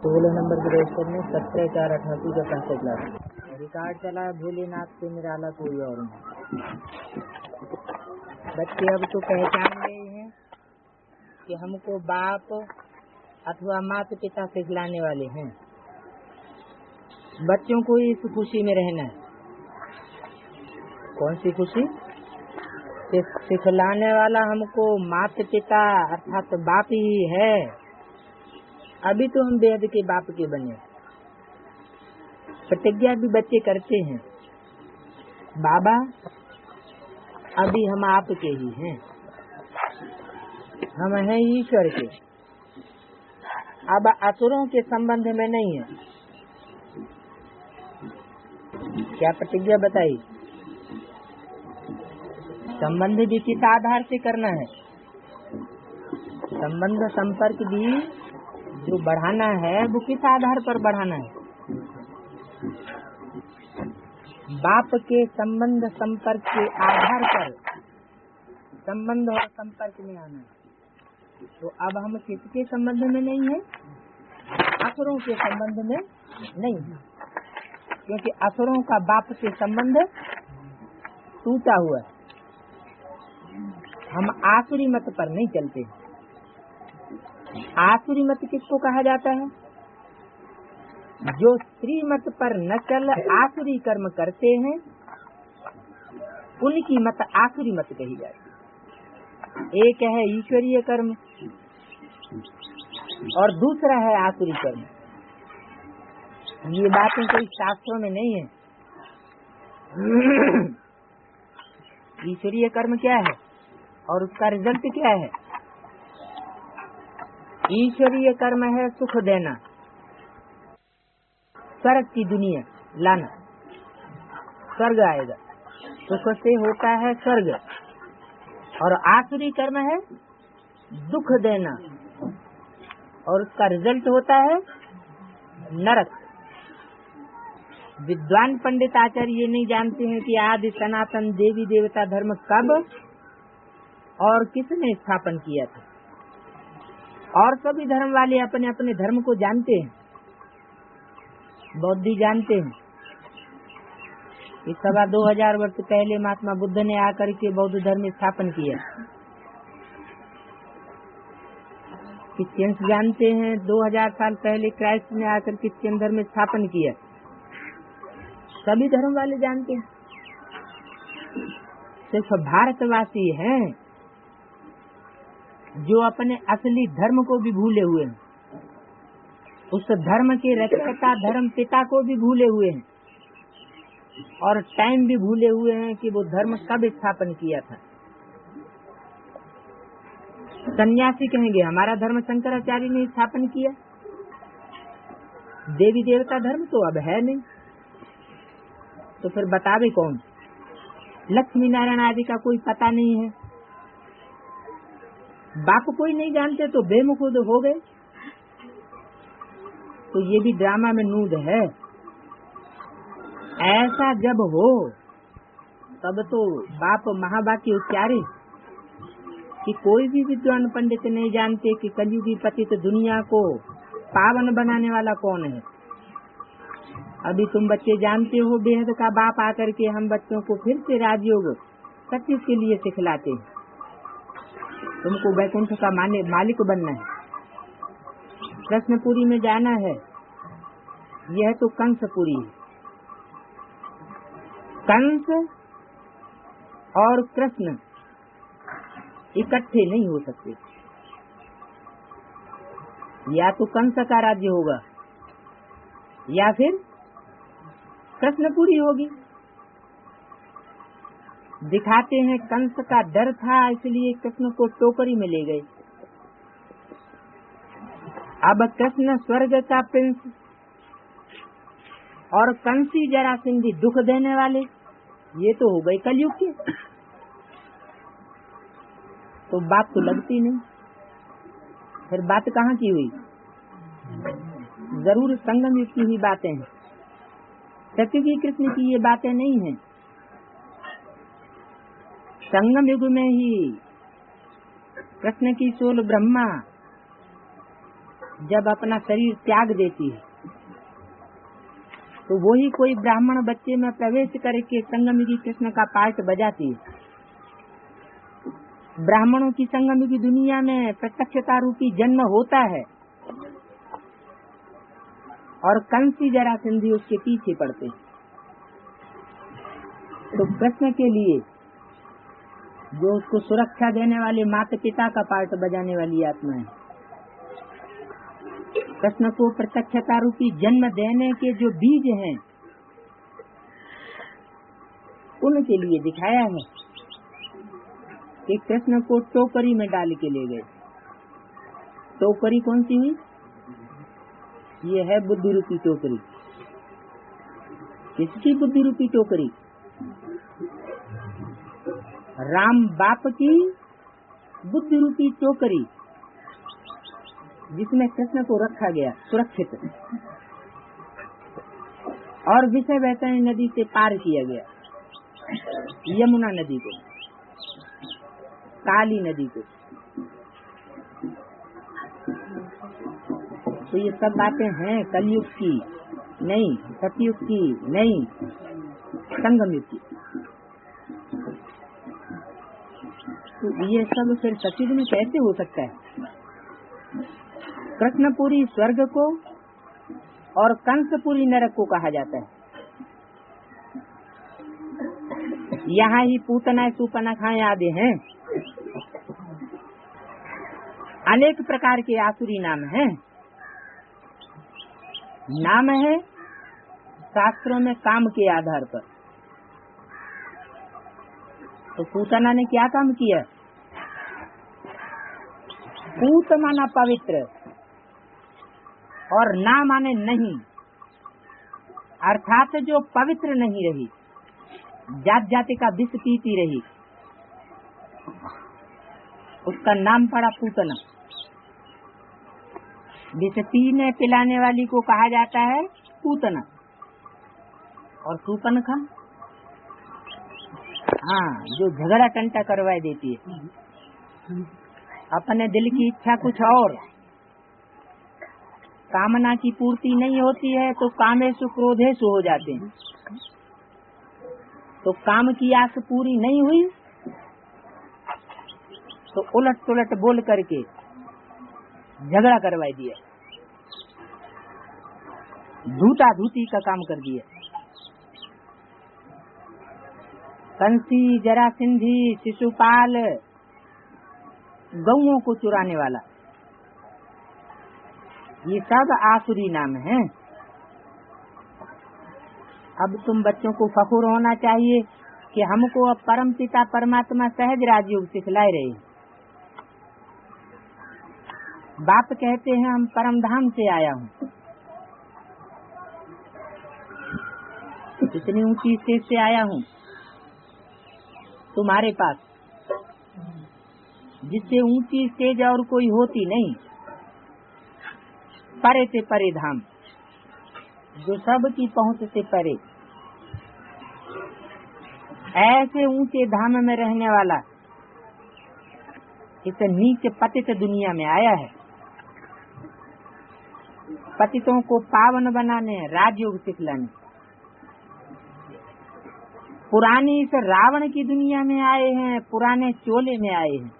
16 number के register में 17/4/88 का पहला क्लास रिकॉर्ड चला। भोलेनाथ से निराला कोई और नहीं। बच्चे अब तो पहचान गए हैं कि हमको बाप अथवा माता पिता सिखलाने वाले हैं। बच्चों को इस खुशी में रहना है। कौन सी खुशी? सिखलाने वाला हमको माता पिता अर्थात बाप ही है। अभी तो हम बेहद के बाप के बने। प्रतिज्ञा भी बच्चे करते हैं, बाबा अभी हम आपके ही हैं, हम हैं ईश्वर के, अब असुरों के संबंध में नहीं है। क्या प्रतिज्ञा बताई? संबंध भी किस आधार से करना है? संबंध संपर्क भी जो बढ़ाना है वो किस आधार पर बढ़ाना है? बाप के संबंध संपर्क के आधार पर संबंध और संपर्क में आना है। तो अब हम किसके संबंध में नहीं है? असुरों के संबंध में नहीं है, क्योंकि असुरों का बाप से संबंध टूटा हुआ है। हम आसुरी मत पर नहीं चलते। आसुरी मत किसको कहा जाता है? जो श्रीमत पर न चल आसुरी कर्म करते हैं उनकी मत आसुरी मत कही जाती है। एक है ईश्वरीय कर्म और दूसरा है आसुरी कर्म। ये बातें कोई शास्त्रों में नहीं है। ईश्वरीय कर्म क्या है और उसका रिजल्ट क्या है? ईश्वरीय कर्म है सुख देना, स्वर्ग की दुनिया लाना। स्वर्ग आएगा, सुख से होता है स्वर्ग। और आसुरी कर्म है दुख देना और उसका रिजल्ट होता है नरक। विद्वान पंडित आचार्य ये नहीं जानते हैं कि आदि सनातन देवी देवता धर्म कब और किसने स्थापन किया था। और सभी धर्म वाले अपने अपने धर्म को जानते हैं। बौद्धी जानते हैं कि 2,500 वर्ष पहले महात्मा बुद्ध ने आकर के बौद्ध धर्म स्थापन किया। क्रिश्चियंस जानते हैं 2000 साल पहले क्राइस्ट ने आकर क्रिश्चियन धर्म स्थापन किया। सभी धर्म वाले जानते हैं। सिर्फ भारतवासी हैं जो अपने असली धर्म को भी भूले हुए हैं, उस धर्म के रचयिता धर्म पिता को भी भूले हुए हैं और टाइम भी भूले हुए हैं कि वो धर्म कब स्थापन किया था। सन्यासी कहेंगे हमारा धर्म शंकराचार्य ने स्थापन किया। देवी देवता धर्म तो अब है नहीं, तो फिर बतावे कौन? लक्ष्मी नारायण आदि का कोई पता नहीं है। बाप कोई नहीं जानते तो बेमुखुद हो गए। तो ये भी ड्रामा में नूद है। ऐसा जब हो तब तो बाप महावाक्य उच्चारे कि कोई भी विद्वान पंडित नहीं जानते कि कलयुगी पतित दुनिया को पावन बनाने वाला कौन है। अभी तुम बच्चे जानते हो बेहद का बाप आकर के हम बच्चों को फिर से राजयोग सत्य के लिए सिखलाते हैं। तुमको वैकुंठ का मालिक बनना है, कृष्णपुरी में जाना है। यह तो कंसपुरी है। कंस और कृष्ण इकट्ठे नहीं हो सकते। या तो कंस का राज्य होगा या फिर कृष्णपुरी होगी। दिखाते हैं कंस का डर था इसलिए कृष्ण को टोकरी में ले गए। अब कृष्ण स्वर्ग का प्रिंस और कंसी जरासंधी दुख देने वाले, ये तो हो गए कलयुग के। तो बात तो लगती नहीं। फिर बात कहाँ की हुई? जरूर संगम युग की ही बातें हैं। सत्ययुगी कृष्ण की ये बातें नहीं हैं। संगम युग में ही कृष्ण की सोल ब्रह्मा जब अपना शरीर त्याग देती है तो वही कोई ब्राह्मण बच्चे में प्रवेश करके संगमयुगी कृष्ण का पार्ट बजाती है। ब्राह्मणों की संगमयुगी दुनिया में प्रत्यक्षता रूपी जन्म होता है और कंसी जरासंधी उसके पीछे पड़ते। तो कृष्ण के लिए जो उसको सुरक्षा देने वाले माता पिता का पार्ट बजाने वाली आत्मा है, कृष्ण को प्रत्यक्षता रूपी जन्म देने के जो बीज हैं उनके लिए दिखाया है कि कृष्ण को टोकरी में डाल के ले गए। टोकरी कौन सी हुई? ये है बुद्धि रूपी टोकरी। किसकी बुद्धि रूपी टोकरी? राम बाप की बुद्धि रूपी टोकरी, जिसमें कृष्ण को रखा गया सुरक्षित और विषय वैतरणी नदी से पार किया गया, यमुना नदी को, काली नदी को। तो ये सब बातें हैं कलयुग की नहीं, सतयुग की नहीं, संगम युग की। तो ये सब फिर सतयुग में कैसे हो सकता है? कृष्णपुरी स्वर्ग को और कंसपुरी नरक को कहा जाता है। यहाँ ही पूतना सुपनखाएं आदि हैं, अनेक प्रकार के आसुरी नाम हैं। नाम है शास्त्रों में काम के आधार पर। तो पूतना ने क्या काम किया? पूत माना पवित्र और ना माने नहीं, अर्थात जो पवित्र नहीं रही, जात जाति का विष पीती रही, उसका नाम पड़ा पूतना। विष पीने पिलाने वाली को कहा जाता है पूतना। और सूपनखा, हाँ, जो झगड़ा टंटा करवा देती है, अपने दिल की इच्छा कुछ और, कामना की पूर्ति नहीं होती है तो कामेषु क्रोधेषु हो जाते हैं। तो काम की आस पूरी नहीं हुई तो उलट सुलट बोल करके झगड़ा करवा दिया, धूता धूती का काम कर दिया। कंसी, जरासिंधी, शिशुपाल, गौओं को चुराने वाला, ये सब आसुरी नाम हैं। अब तुम बच्चों को फखुर होना चाहिए कि हमको अब परम पिता परमात्मा सहज राजयोग सिखलाए रहे। बाप कहते हैं हम परम धाम से आया हूँ, इतनी ऊंची स्टेज से आया हूँ तुम्हारे पास, जिससे ऊंची स्टेज और कोई होती नहीं। परे से परे धाम, जो सब की पहुंच से परे, ऐसे ऊंचे धाम में रहने वाला इस नीच पतित दुनिया में आया है। पतितों को पावन बनाने, राजयोग सिखलाने। पुरानी इस रावण की दुनिया में आए हैं, पुराने चोले में आए हैं।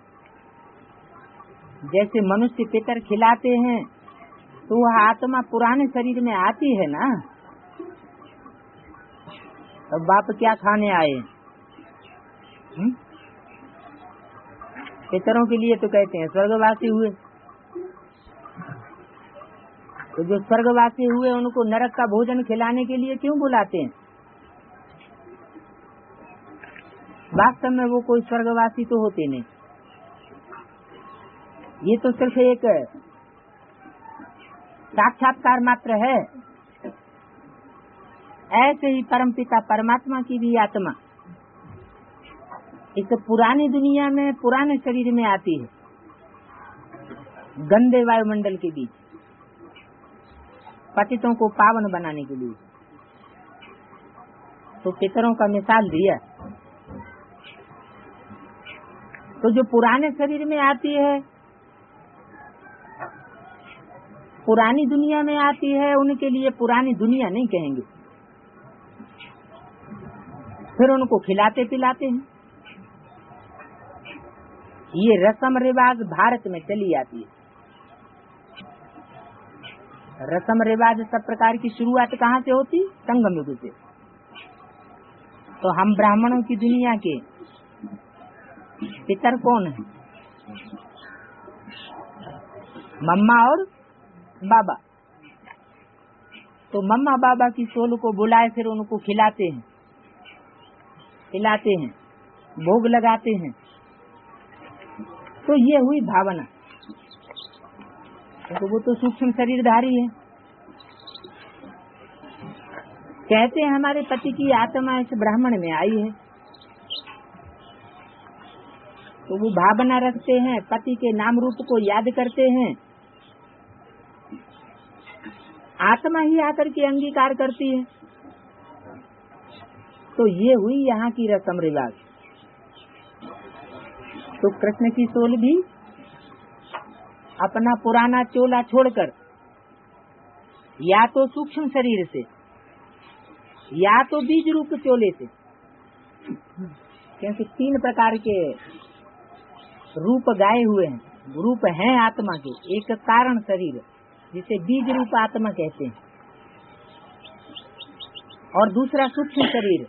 जैसे मनुष्य पितर खिलाते हैं तो वह आत्मा पुराने शरीर में आती है ना। तो बाप क्या खाने आए? पितरों के लिए तो कहते हैं स्वर्गवासी हुए। तो जो स्वर्गवासी हुए उनको नरक का भोजन खिलाने के लिए क्यों बुलाते हैं? वास्तव में वो कोई स्वर्गवासी तो होते नहीं, ये तो सिर्फ एक साक्षात्कार मात्र है। ऐसे ही परमपिता परमात्मा की भी आत्मा इस पुरानी दुनिया में, पुराने शरीर में आती है, गंदे वायुमंडल के बीच, पतितों को पावन बनाने के लिए। तो पितरों का मिसाल दिया। तो जो पुराने शरीर में आती है पुरानी दुनिया में आती है उनके लिए पुरानी दुनिया नहीं कहेंगे। फिर उनको खिलाते पिलाते हैं। ये रस्म रिवाज भारत में चली आती है। रस्म रिवाज सब प्रकार की शुरुआत कहाँ से होती? संगम युग से। तो हम ब्राह्मणों की दुनिया के पितर कौन है? मम्मा और बाबा। तो मम्मा बाबा की सोल को बुलाए, फिर उनको खिलाते हैं पिलाते हैं, भोग लगाते हैं। तो ये हुई भावना। तो वो तो सूक्ष्म शरीरधारी है। कहते हैं हमारे पति की आत्मा इस ब्राह्मण में आई है। तो वो भावना रखते हैं, पति के नाम रूप को याद करते हैं। आत्मा ही आकर के अंगीकार करती है। तो ये हुई यहाँ की रस्म रिवाज। तो कृष्ण की सोल भी अपना पुराना चोला छोड़कर या तो सूक्ष्म शरीर से या तो बीज रूप चोले से, क्योंकि 3 प्रकार के रूप गाए हुए हैं। रूप हैं आत्मा के। एक कारण शरीर जिसे बीज रूप आत्मा कहते हैं, और दूसरा सूक्ष्म शरीर,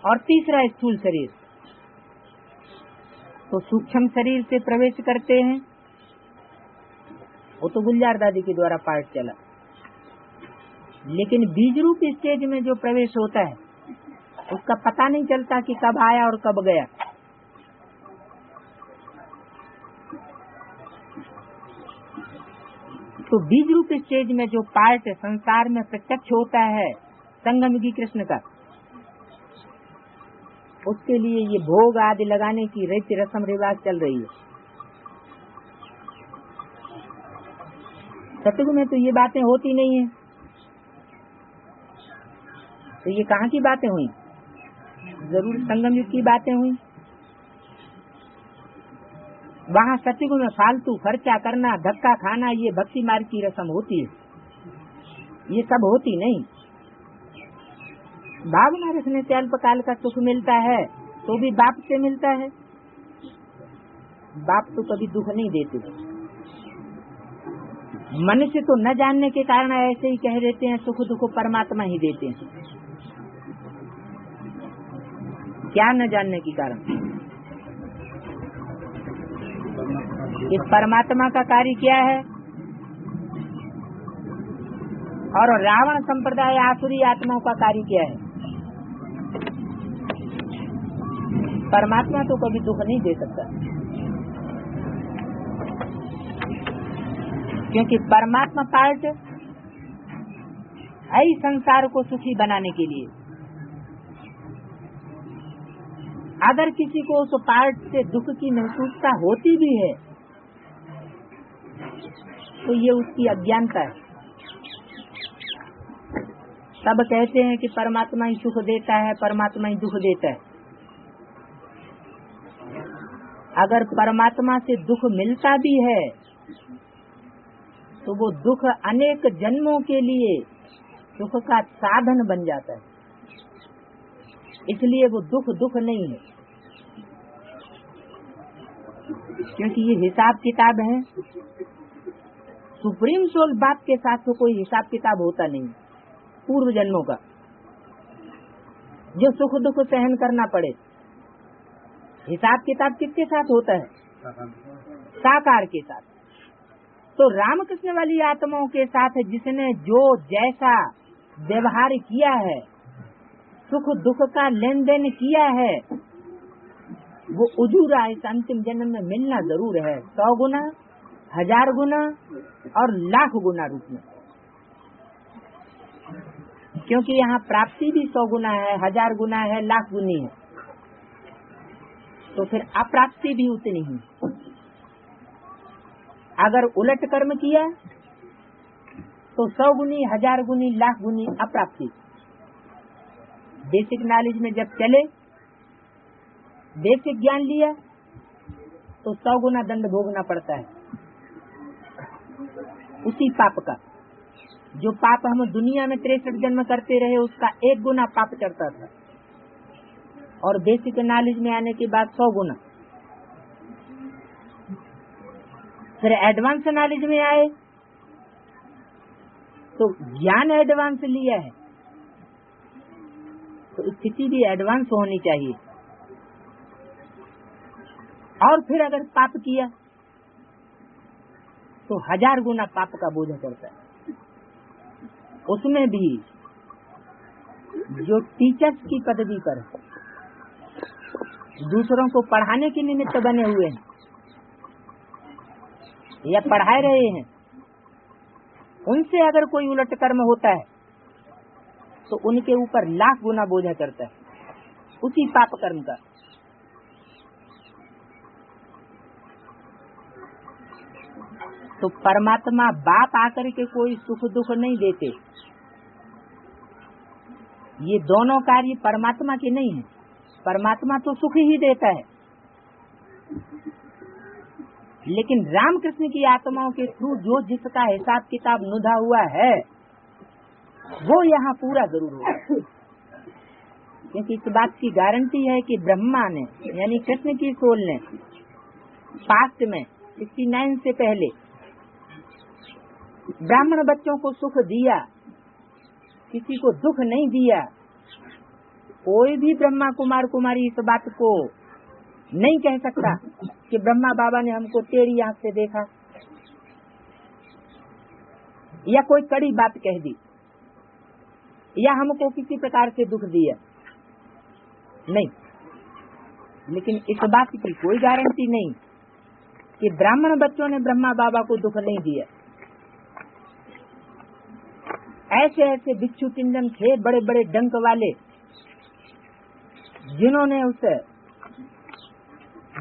और तीसरा स्थूल शरीर। तो सूक्ष्म शरीर से प्रवेश करते हैं। वो तो गुलजार दादी के द्वारा पाठ चला। लेकिन बीज रूप स्टेज में जो प्रवेश होता है उसका पता नहीं चलता कि कब आया और कब गया। तो बीज रूप स्टेज में जो पार्ट संसार में प्रत्यक्ष होता है संगमयुगी कृष्ण का, उसके लिए ये भोग आदि लगाने की रीति रस्म रिवाज चल रही है। सतयुग में तो ये बातें होती नहीं है। तो ये कहाँ की बातें हुई? जरूर संगम युग की बातें हुई। वहाँ सतयुग में फालतू खर्चा करना, धक्का खाना, ये भक्ति मार्ग की रस्म होती है। ये सब होती नहीं। भावना रखने से अल्पकाल का सुख मिलता है, तो भी बाप से मिलता है। बाप तो कभी दुख नहीं देते। मनुष्य तो न जानने के कारण ऐसे ही कह देते हैं सुख दुख परमात्मा ही देते हैं। क्या न जानने के कारण? इस परमात्मा का कार्य क्या है? और रावण संप्रदाय आसुरी आत्माओं का कार्य क्या है? परमात्मा तो कभी दुख नहीं दे सकता, क्योंकि परमात्मा पार्ट है ही संसार को सुखी बनाने के लिए। अगर किसी को उस पार्ट से दुख की महसूसता होती भी है तो ये उसकी अज्ञानता है। सब कहते हैं कि परमात्मा ही सुख देता है, परमात्मा ही दुख देता है। अगर परमात्मा से दुख मिलता भी है तो वो दुख अनेक जन्मों के लिए सुख का साधन बन जाता है, इसलिए वो दुख दुख नहीं है। क्योंकि ये हिसाब किताब है। सुप्रीम सोल बाप के साथ तो कोई हिसाब किताब होता नहीं पूर्व जन्मों का, जो सुख दुख सहन करना पड़े। हिसाब किताब किसके साथ होता है? साकार के साथ। तो रामकृष्ण वाली आत्माओं के साथ जिसने जो जैसा व्यवहार किया है, सुख दुख का लेन देन किया है, वो उजूरा इस अंतिम जन्म में मिलना जरूर है। 100 गुना, 1000 गुना और लाख गुना रूप में। क्योंकि यहाँ प्राप्ति भी 100 गुना है, 1000 गुना है, लाख गुनी है, तो फिर अप्राप्ति भी उतनी ही। अगर उलट कर्म किया तो 100 गुनी, 1000 गुनी, लाख गुनी अप्राप्ति। बेसिक नॉलेज में जब चले, बेसिक ज्ञान लिया तो 100 गुना दंड भोगना पड़ता है। उसी पाप का, जो पाप हम दुनिया में 63 जन्म करते रहे उसका 1 गुना पाप चढ़ता था, और बेसिक नॉलेज में आने के बाद 100 गुना। फिर एडवांस नॉलेज में आए तो ज्ञान एडवांस लिया है, तो स्थिति भी एडवांस होनी चाहिए। और फिर अगर पाप किया तो 1000 गुना पाप का बोझ चढ़ता है। उसमें भी जो टीचर्स की पदवी पर दूसरों को पढ़ाने के निमित्त बने हुए हैं या पढ़ा रहे हैं, उनसे अगर कोई उलट कर्म होता है तो उनके ऊपर लाख गुना बोझा चढ़ता है उसी पाप कर्म का। तो परमात्मा बाप आकर के कोई सुख दुख नहीं देते, ये दोनों कार्य परमात्मा के नहीं है। परमात्मा तो सुख ही देता है, लेकिन रामकृष्ण की आत्माओं के थ्रू जो जिसका हिसाब किताब नुधा हुआ है वो यहाँ पूरा जरूर होगा, क्योंकि इस बात की गारंटी है कि ब्रह्मा ने यानी कृष्ण की सोल ने पास्ट में 69 से पहले ब्राह्मण बच्चों को सुख दिया, किसी को दुख नहीं दिया। कोई भी ब्रह्मा कुमार कुमारी इस बात को नहीं कह सकता कि ब्रह्मा बाबा ने हमको तेरी आंख से देखा या कोई कड़ी बात कह दी या हमको किसी प्रकार से दुख दिया, नहीं। लेकिन इस बात की कोई गारंटी नहीं कि ब्राह्मण बच्चों ने ब्रह्मा बाबा को दुख नहीं दिया। ऐसे ऐसे बिच्छू टिंडन थे बड़े बड़े डंक वाले, जिन्होंने उस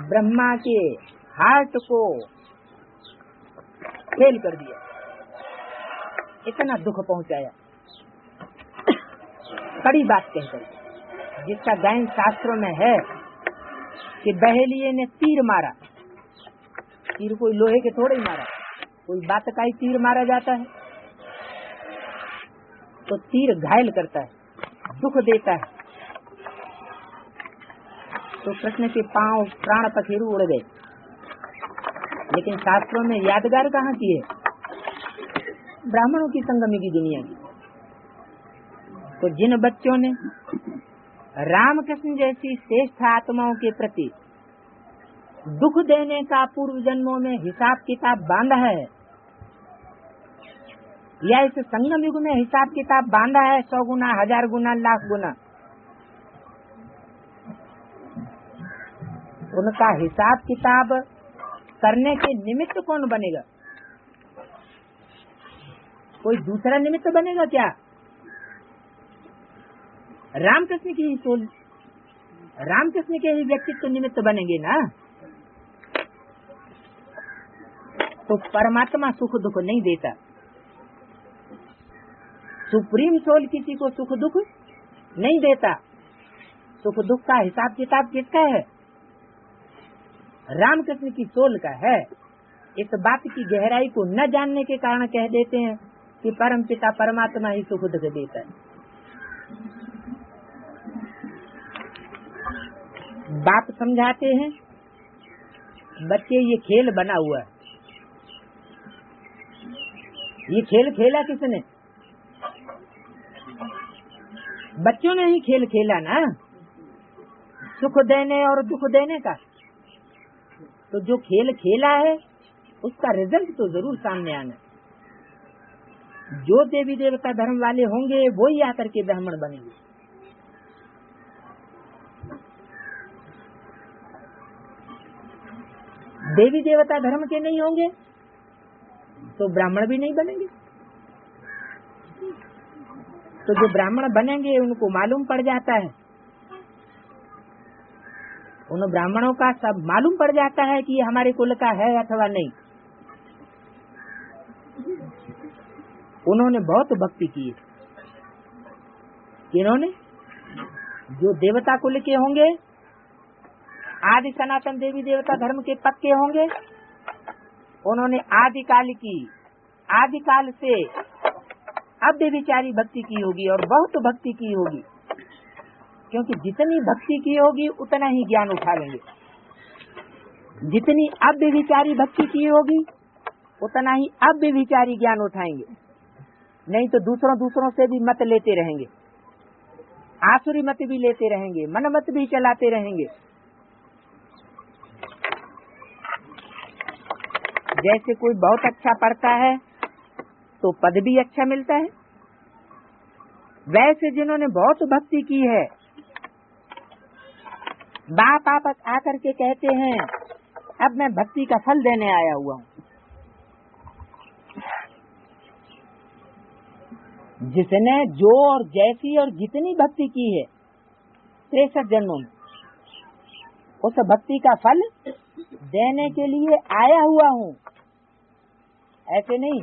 ब्रह्मा के हार्ट को फेल कर दिया, इतना दुख पहुंचाया कड़ी बात कहकर, जिसका गायन शास्त्रों में है कि बहेलिये ने तीर मारा। तीर कोई लोहे के थोड़े ही मारा, कोई बात का ही तीर मारा जाता है। तो तीर घायल करता है, दुख देता है। तो कृष्ण के पांव प्राण पखेरु उड़ गए, लेकिन शास्त्रों में यादगार कहाँ की है? ब्राह्मणों की संगमी की दुनिया की। तो जिन बच्चों ने रामकृष्ण जैसी श्रेष्ठ आत्माओं के प्रति दुख देने का पूर्व जन्मों में हिसाब किताब बांधा है, या इस संगम युग में हिसाब किताब बांधा है 100 गुना, 1000 गुना, लाख गुना, उनका हिसाब किताब करने के निमित्त कौन बनेगा? कोई दूसरा निमित्त बनेगा क्या? रामकृष्ण की ही सोल, रामकृष्ण के ही व्यक्तित्व निमित्त बनेंगे ना। तो परमात्मा सुख दुख नहीं देता। सुप्रीम सोल किसी को सुख दुख नहीं देता। सुख दुख का हिसाब किताब किसका है? रामकृष्ण की सोल का है। इस बात की गहराई को न जानने के कारण कह देते हैं कि परम पिता परमात्मा ही सुख दुख देता है। बाप समझाते हैं, बच्चे ये खेल बना हुआ है, ये खेल खेला किसने? बच्चों ने ही खेल खेला ना, सुख देने और दुख देने का। तो जो खेल खेला है उसका रिजल्ट तो जरूर सामने आना। जो देवी देवता धर्म वाले होंगे वो ही आकर के ब्राह्मण बनेंगे। देवी देवता धर्म के नहीं होंगे तो ब्राह्मण भी नहीं बनेंगे। तो जो ब्राह्मण बनेंगे उनको मालूम पड़ जाता है, उन ब्राह्मणों का सब मालूम पड़ जाता है कि ये हमारे कुल का है अथवा नहीं। उन्होंने बहुत भक्ति की। इन्होंने जो देवता कुल के होंगे, आदि सनातन देवी देवता धर्म के पक्के होंगे, उन्होंने आदिकाल की आदिकाल से अव्यभिचारी भक्ति की होगी और बहुत भक्ति की होगी, क्योंकि जितनी भक्ति की होगी उतना ही ज्ञान उठा लेंगे। जितनी अव्यभिचारी भक्ति की होगी उतना ही अव्यभिचारी ज्ञान उठाएंगे, नहीं तो दूसरों से भी मत लेते रहेंगे, आसुरी मत भी लेते रहेंगे, मन मत भी चलाते रहेंगे। जैसे कोई बहुत अच्छा पढ़ता है तो पद भी अच्छा मिलता है, वैसे जिन्होंने बहुत भक्ति की है, बाप आप आकर के कहते हैं अब मैं भक्ति का फल देने आया हुआ हूँ। जिसने जो और जैसी और जितनी भक्ति की है 63 जन्मों में, उस भक्ति का फल देने के लिए आया हुआ हूँ। ऐसे नहीं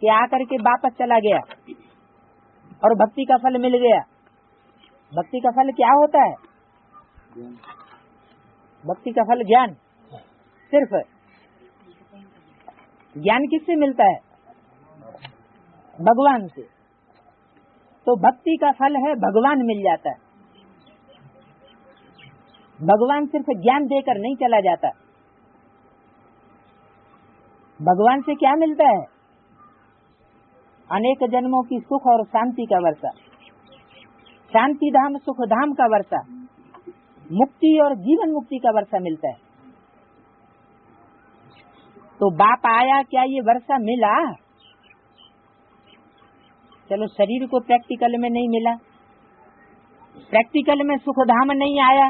कि आकर के वापस चला गया और भक्ति का फल मिल गया। भक्ति का फल क्या होता है? भक्ति का फल ज्ञान। सिर्फ ज्ञान किससे मिलता है? भगवान से। तो भक्ति का फल है भगवान मिल जाता है। भगवान सिर्फ ज्ञान देकर नहीं चला जाता। भगवान से क्या मिलता है? अनेक जन्मों की सुख और शांति का वर्षा, शांति धाम सुख धाम का वर्षा, मुक्ति और जीवन मुक्ति का वर्षा मिलता है। तो बाप आया, क्या ये वर्षा मिला? चलो शरीर को प्रैक्टिकल में नहीं मिला, प्रैक्टिकल में सुख धाम नहीं आया,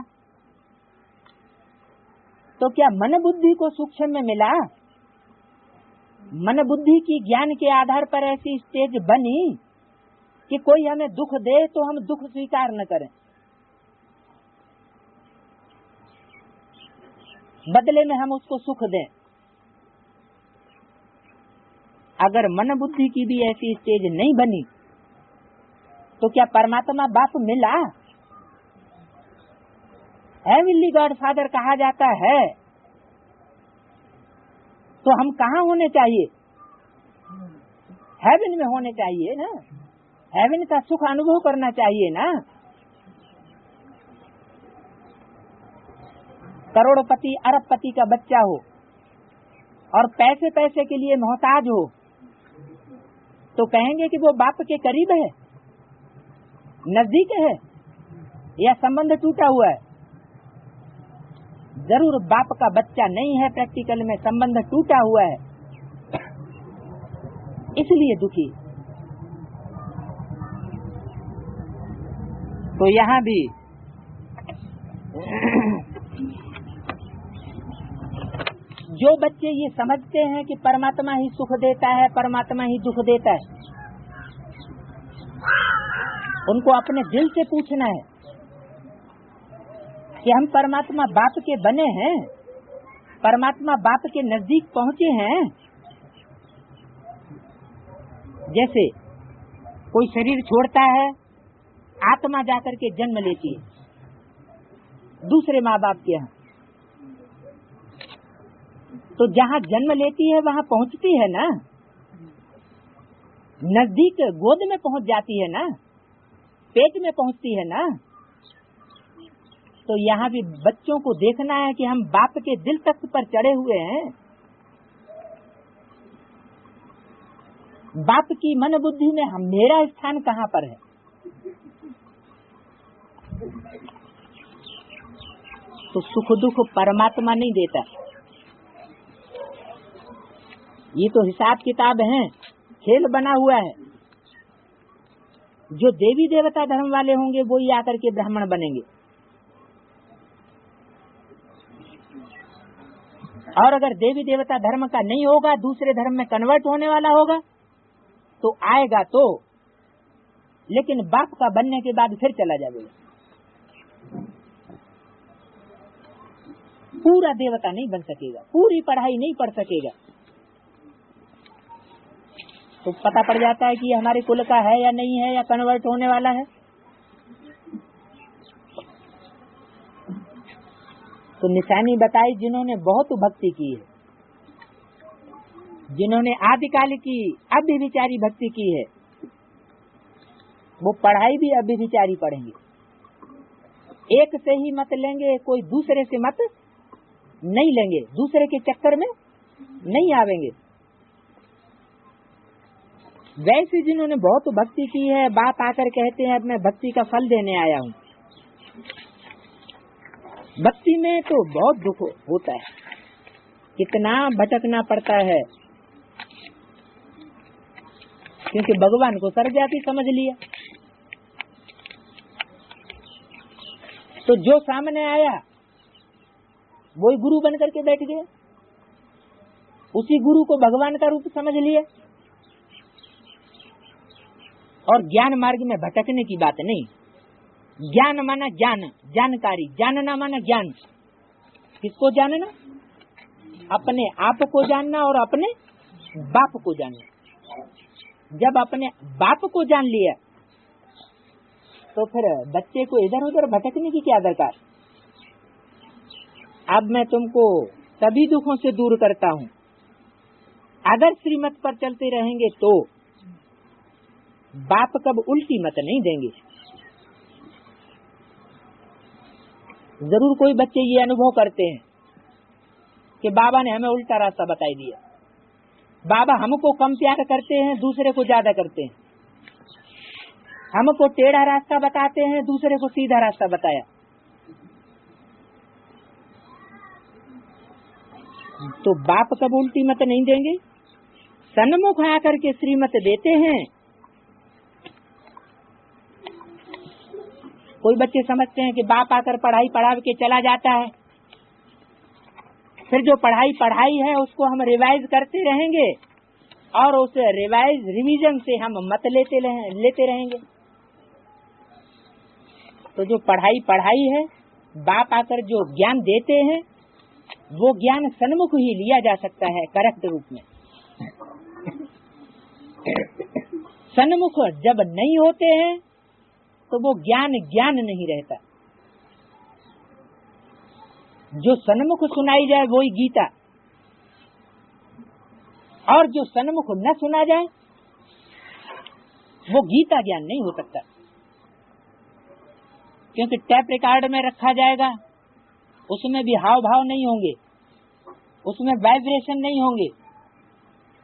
तो क्या मन बुद्धि को सूक्ष्म में मिला? मन बुद्धि की ज्ञान के आधार पर ऐसी स्टेज बनी कि कोई हमें दुख दे तो हम दुख स्वीकार न करें, बदले में हम उसको सुख दें। अगर मन बुद्धि की भी ऐसी स्टेज नहीं बनी तो क्या परमात्मा बाप मिला? हेवनली गॉड फादर कहा जाता है, तो हम कहाँ होने चाहिए? हेवन में होने चाहिए ना। हेवन का सुख अनुभव करना चाहिए ना। करोड़पति अरबपति का बच्चा हो और पैसे पैसे के लिए मोहताज हो तो कहेंगे कि वो बाप के करीब है, नजदीक है, या संबंध टूटा हुआ है? जरूर बाप का बच्चा नहीं है, प्रैक्टिकल में संबंध टूटा हुआ है, इसलिए दुखी। तो यहाँ भी जो बच्चे ये समझते हैं कि परमात्मा ही सुख देता है, परमात्मा ही दुख देता है, उनको अपने दिल से पूछना है कि हम परमात्मा बाप के बने हैं, परमात्मा बाप के नजदीक पहुँचे हैं। जैसे कोई शरीर छोड़ता है, आत्मा जाकर के जन्म लेती है दूसरे माँ बाप के यहाँ, तो जहाँ जन्म लेती है वहाँ पहुँचती है ना, नजदीक गोद में पहुँच जाती है ना, पेट में पहुँचती है ना। तो यहाँ भी बच्चों को देखना है कि हम बाप के दिल तख्त पर चढ़े हुए हैं। बाप की मन बुद्धि में हम, मेरा स्थान कहाँ पर है? तो सुख दुख परमात्मा नहीं देता, ये तो हिसाब किताब है, खेल बना हुआ है। जो देवी देवता धर्म वाले होंगे वो ही आकर के ब्राह्मण बनेंगे, और अगर देवी देवता धर्म का नहीं होगा, दूसरे धर्म में कन्वर्ट होने वाला होगा तो आएगा तो, लेकिन बाप का बनने के बाद फिर चला जाएगा। पूरा देवता नहीं बन सकेगा, पूरी पढ़ाई नहीं पढ़ सकेगा। तो पता पड़ जाता है कि ये हमारे कुल का है या नहीं है, या कन्वर्ट होने वाला है। तो निशानी बताई जिन्होंने बहुत भक्ति की है, जिन्होंने आदिकाल की अव्यभिचारी भक्ति की है, वो पढ़ाई भी अव्यभिचारी पढ़ेंगे। एक से ही मत लेंगे, कोई दूसरे से मत नहीं लेंगे, दूसरे के चक्कर में नहीं आवेंगे। वैसे जिन्होंने बहुत भक्ति की है, बाप आकर कहते हैं अब मैं भक्ति का फल देने आया हूँ। भक्ति में तो बहुत दुख होता है, कितना भटकना पड़ता है, क्योंकि भगवान को सर्वव्यापी समझ लिया। तो जो सामने आया वही गुरु बन करके बैठ गया, उसी गुरु को भगवान का रूप समझ लिया। और ज्ञान मार्ग में भटकने की बात नहीं। ज्ञान माना ज्ञान, जानकारी, जानना माना ज्ञान। किसको जानना? अपने आप को जानना और अपने बाप को जानना। जब अपने बाप को जान लिया तो फिर बच्चे को इधर उधर भटकने की क्या दरकार। अब मैं तुमको सभी दुखों से दूर करता हूँ। अगर श्रीमत पर चलते रहेंगे तो बाप कब उल्टी मत नहीं देंगे। जरूर कोई बच्चे ये अनुभव करते हैं कि बाबा ने हमें उल्टा रास्ता बताई दिया, बाबा हमको कम प्यार करते हैं, दूसरे को ज्यादा करते हैं, हमको टेढ़ा रास्ता बताते हैं, दूसरे को सीधा रास्ता बताया। तो बाप कब उल्टी मत नहीं देंगे, सन्मुख आकर के श्रीमत देते हैं। कोई बच्चे समझते हैं कि बाप आकर पढ़ाई पढ़ा के चला जाता है, फिर जो पढ़ाई पढ़ाई है उसको हम रिवाइज करते रहेंगे और उस रिवीजन से हम मत लेते रहेंगे। तो जो पढ़ाई पढ़ाई है, बाप आकर जो ज्ञान देते हैं, वो ज्ञान सन्मुख ही लिया जा सकता है करेक्ट रूप में। सन्मुख जब नहीं होते हैं तो वो ज्ञान ज्ञान नहीं रहता। जो सन्मुख सुनाई जाए वही गीता, और जो सन्मुख न सुना जाए वो गीता ज्ञान नहीं हो सकता। क्योंकि टैप रिकॉर्ड में रखा जाएगा, उसमें भी हाव भाव नहीं होंगे, उसमें वाइब्रेशन नहीं होंगे,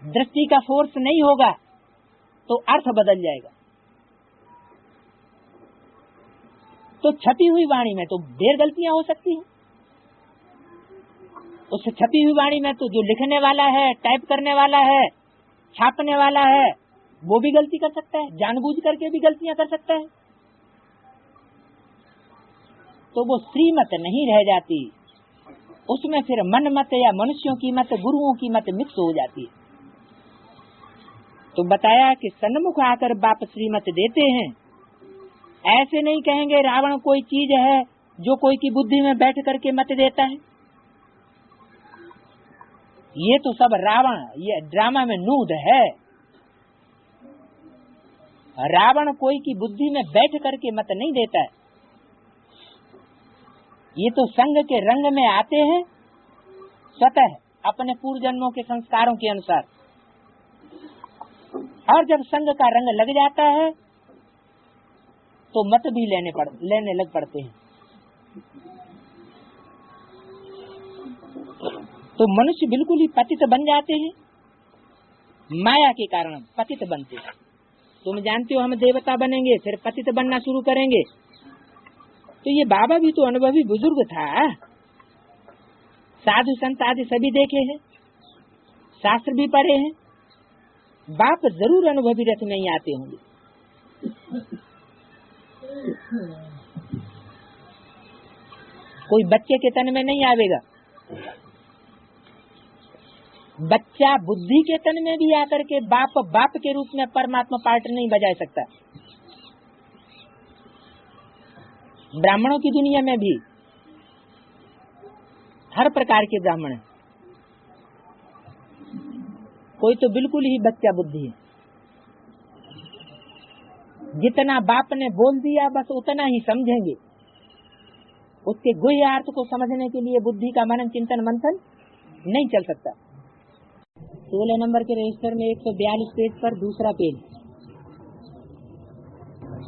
दृष्टि का फोर्स नहीं होगा, तो अर्थ बदल जाएगा। तो छपी हुई वाणी में तो ढेर गलतियां हो सकती हैं। उस छपी हुई वाणी में तो जो लिखने वाला है, टाइप करने वाला है, छापने वाला है, वो भी गलती कर सकता है, जानबूझ करके भी गलतियां कर सकता है। तो वो श्रीमत नहीं रह जाती, उसमें फिर मन मत या मनुष्यों की मत, गुरुओं की मत मिक्स हो जाती है। तो बताया कि सन्मुख आकर बाप श्रीमत देते हैं। ऐसे नहीं कहेंगे रावण कोई चीज है जो कोई की बुद्धि में बैठ करके मत देता है। ये तो सब रावण, ये ड्रामा में नूद है। रावण कोई की बुद्धि में बैठ करके मत नहीं देता है। ये तो संग के रंग में आते हैं स्वतः अपने पूर्व जन्मों के संस्कारों के अनुसार, और जब संग का रंग लग जाता है तो मत भी लेने लग पड़ते हैं। तो मनुष्य बिल्कुल ही पतित बन जाते हैं, माया के कारण पतित बनते हैं। तुम जानते हो हम देवता बनेंगे फिर पतित बनना शुरू करेंगे। तो ये बाबा भी तो अनुभवी बुजुर्ग था, साधु संत आदि सभी देखे हैं, शास्त्र भी पढ़े हैं। बाप जरूर अनुभवी रथ में ही आते होंगे। कोई बच्चे के तन में नहीं आवेगा। बच्चा बुद्धि के तन में भी आकर के बाप के रूप में परमात्मा पार्ट नहीं बजा सकता। ब्राह्मणों की दुनिया में भी हर प्रकार के ब्राह्मण हैं। कोई तो बिल्कुल ही बच्चा बुद्धि है, जितना बाप ने बोल दिया बस उतना ही समझेंगे। उसके गुह्य अर्थ को समझने के लिए बुद्धि का मनन चिंतन मंथन नहीं चल सकता। 16 नंबर के रजिस्टर में 142 पेज पर दूसरा पेज,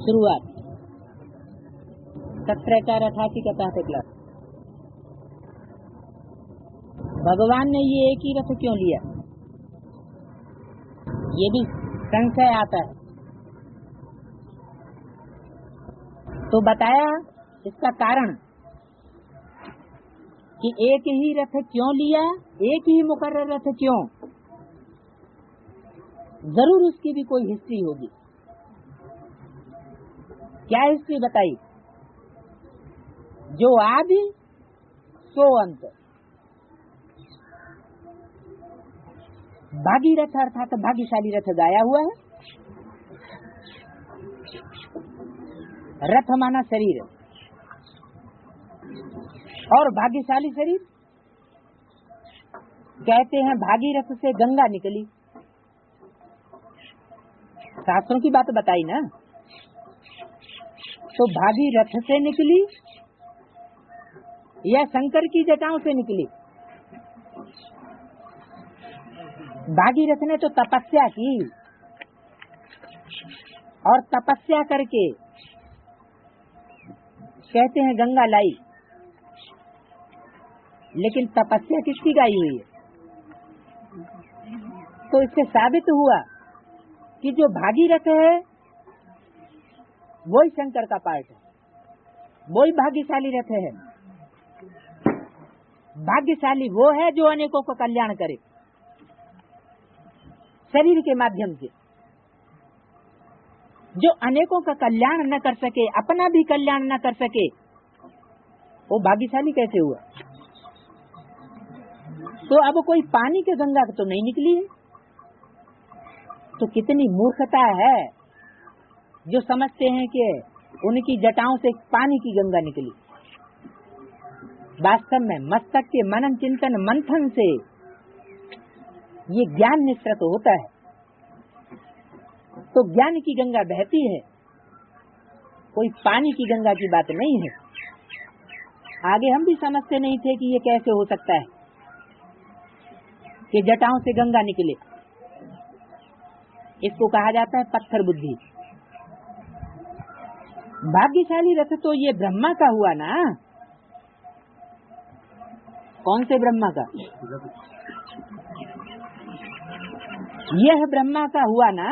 शुरुआत 1788 का पहला क्लास। भगवान ने ये एक ही रथ क्यों लिया, ये भी संशय आता है। तो बताया इसका कारण कि एक ही रथ क्यों लिया, एक ही मुकर्रर रथ क्यों। जरूर उसकी भी कोई हिस्ट्री होगी। क्या हिस्ट्री बताई? जो आदि सो अंत। भागीरथ अर्थात भाग्यशाली रथ गाया हुआ है। रथ माना शरीर और भाग्यशाली शरीर। कहते हैं भागीरथ से गंगा निकली। शास्त्रों की बात बताई ना। तो भागीरथ से निकली या शंकर की जटाओं से निकली? भागीरथ ने तो तपस्या की और तपस्या करके कहते हैं गंगा लाई। लेकिन तपस्या किसकी गाई हुई है? तो इससे साबित हुआ कि जो भागीरथ है वही शंकर का पार्ट है, वही भाग्यशाली रथ है। भाग्यशाली वो है जो अनेकों को कल्याण करे शरीर के माध्यम से। जो अनेकों का कल्याण न कर सके, अपना भी कल्याण न कर सके, वो भाग्यशाली कैसे हुआ? तो अब कोई पानी के गंगा तो नहीं निकली है। तो कितनी मूर्खता है जो समझते हैं कि उनकी जटाओं से पानी की गंगा निकली। वास्तव में मस्तक के मनन चिंतन मंथन से ये ज्ञान निश्चित होता है। तो ज्ञान की गंगा बहती है, कोई पानी की गंगा की बात नहीं है। आगे हम भी समझते नहीं थे कि ये कैसे हो सकता है कि जटाओं से गंगा निकले। इसको कहा जाता है पत्थर बुद्धि। भाग्यशाली रथ तो ये ब्रह्मा का हुआ ना। कौन से ब्रह्मा का? यह ब्रह्मा का हुआ ना।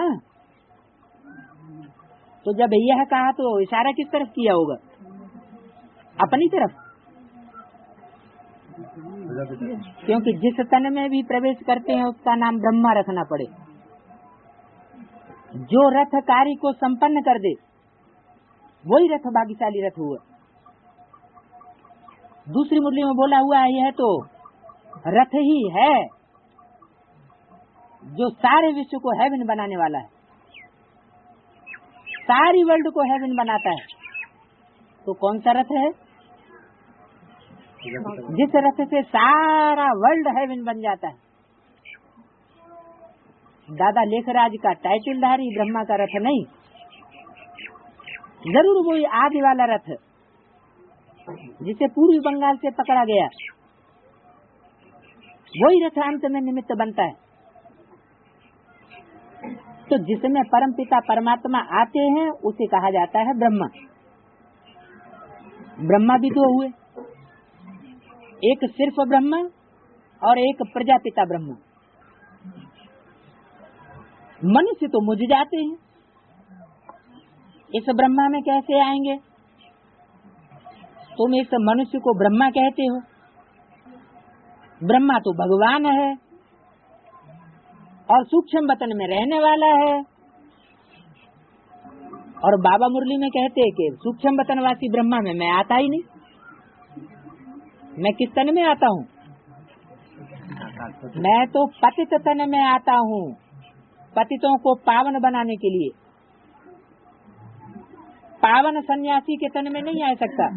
तो जब यह कहा तो इशारा किस तरफ किया होगा? अपनी तरफ। क्योंकि जिस तन में भी प्रवेश करते हैं उसका नाम ब्रह्मा रखना पड़े। जो रथ कार्य को संपन्न कर दे वही रथ भाग्यशाली रथ हुआ। दूसरी मुरली में बोला हुआ है यह तो रथ ही है जो सारे विश्व को हेवन बनाने वाला है, सारी वर्ल्ड को हेवन बनाता है। तो कौन सा रथ है? जिस रथ से सारा वर्ल्ड हेवन बन जाता है। दादा लेखराज का टाइटलधारी ब्रह्मा का रथ नहीं, जरूर वही आदि वाला रथ जिसे पूर्वी बंगाल से पकड़ा गया, वही रथ अंत में निमित्त बनता है। तो जिसमें परम पिता परमात्मा आते हैं उसे कहा जाता है ब्रह्मा। ब्रह्मा भी दो हुए, एक सिर्फ ब्रह्मा और एक प्रजापिता ब्रह्मा। मनुष्य तो मुझ जाते हैं, इस ब्रह्मा में कैसे आएंगे? तुम इस मनुष्य को ब्रह्मा कहते हो, ब्रह्मा तो भगवान है और सूक्ष्म वतन में रहने वाला है। और बाबा मुरली में कहते हैं कि सूक्ष्म वतनवासी ब्रह्मा में मैं आता ही नहीं। मैं किस तन में आता हूँ? मैं तो पतित तन में आता हूँ, पतितों को पावन बनाने के लिए। पावन सन्यासी के तन में नहीं आ सकता,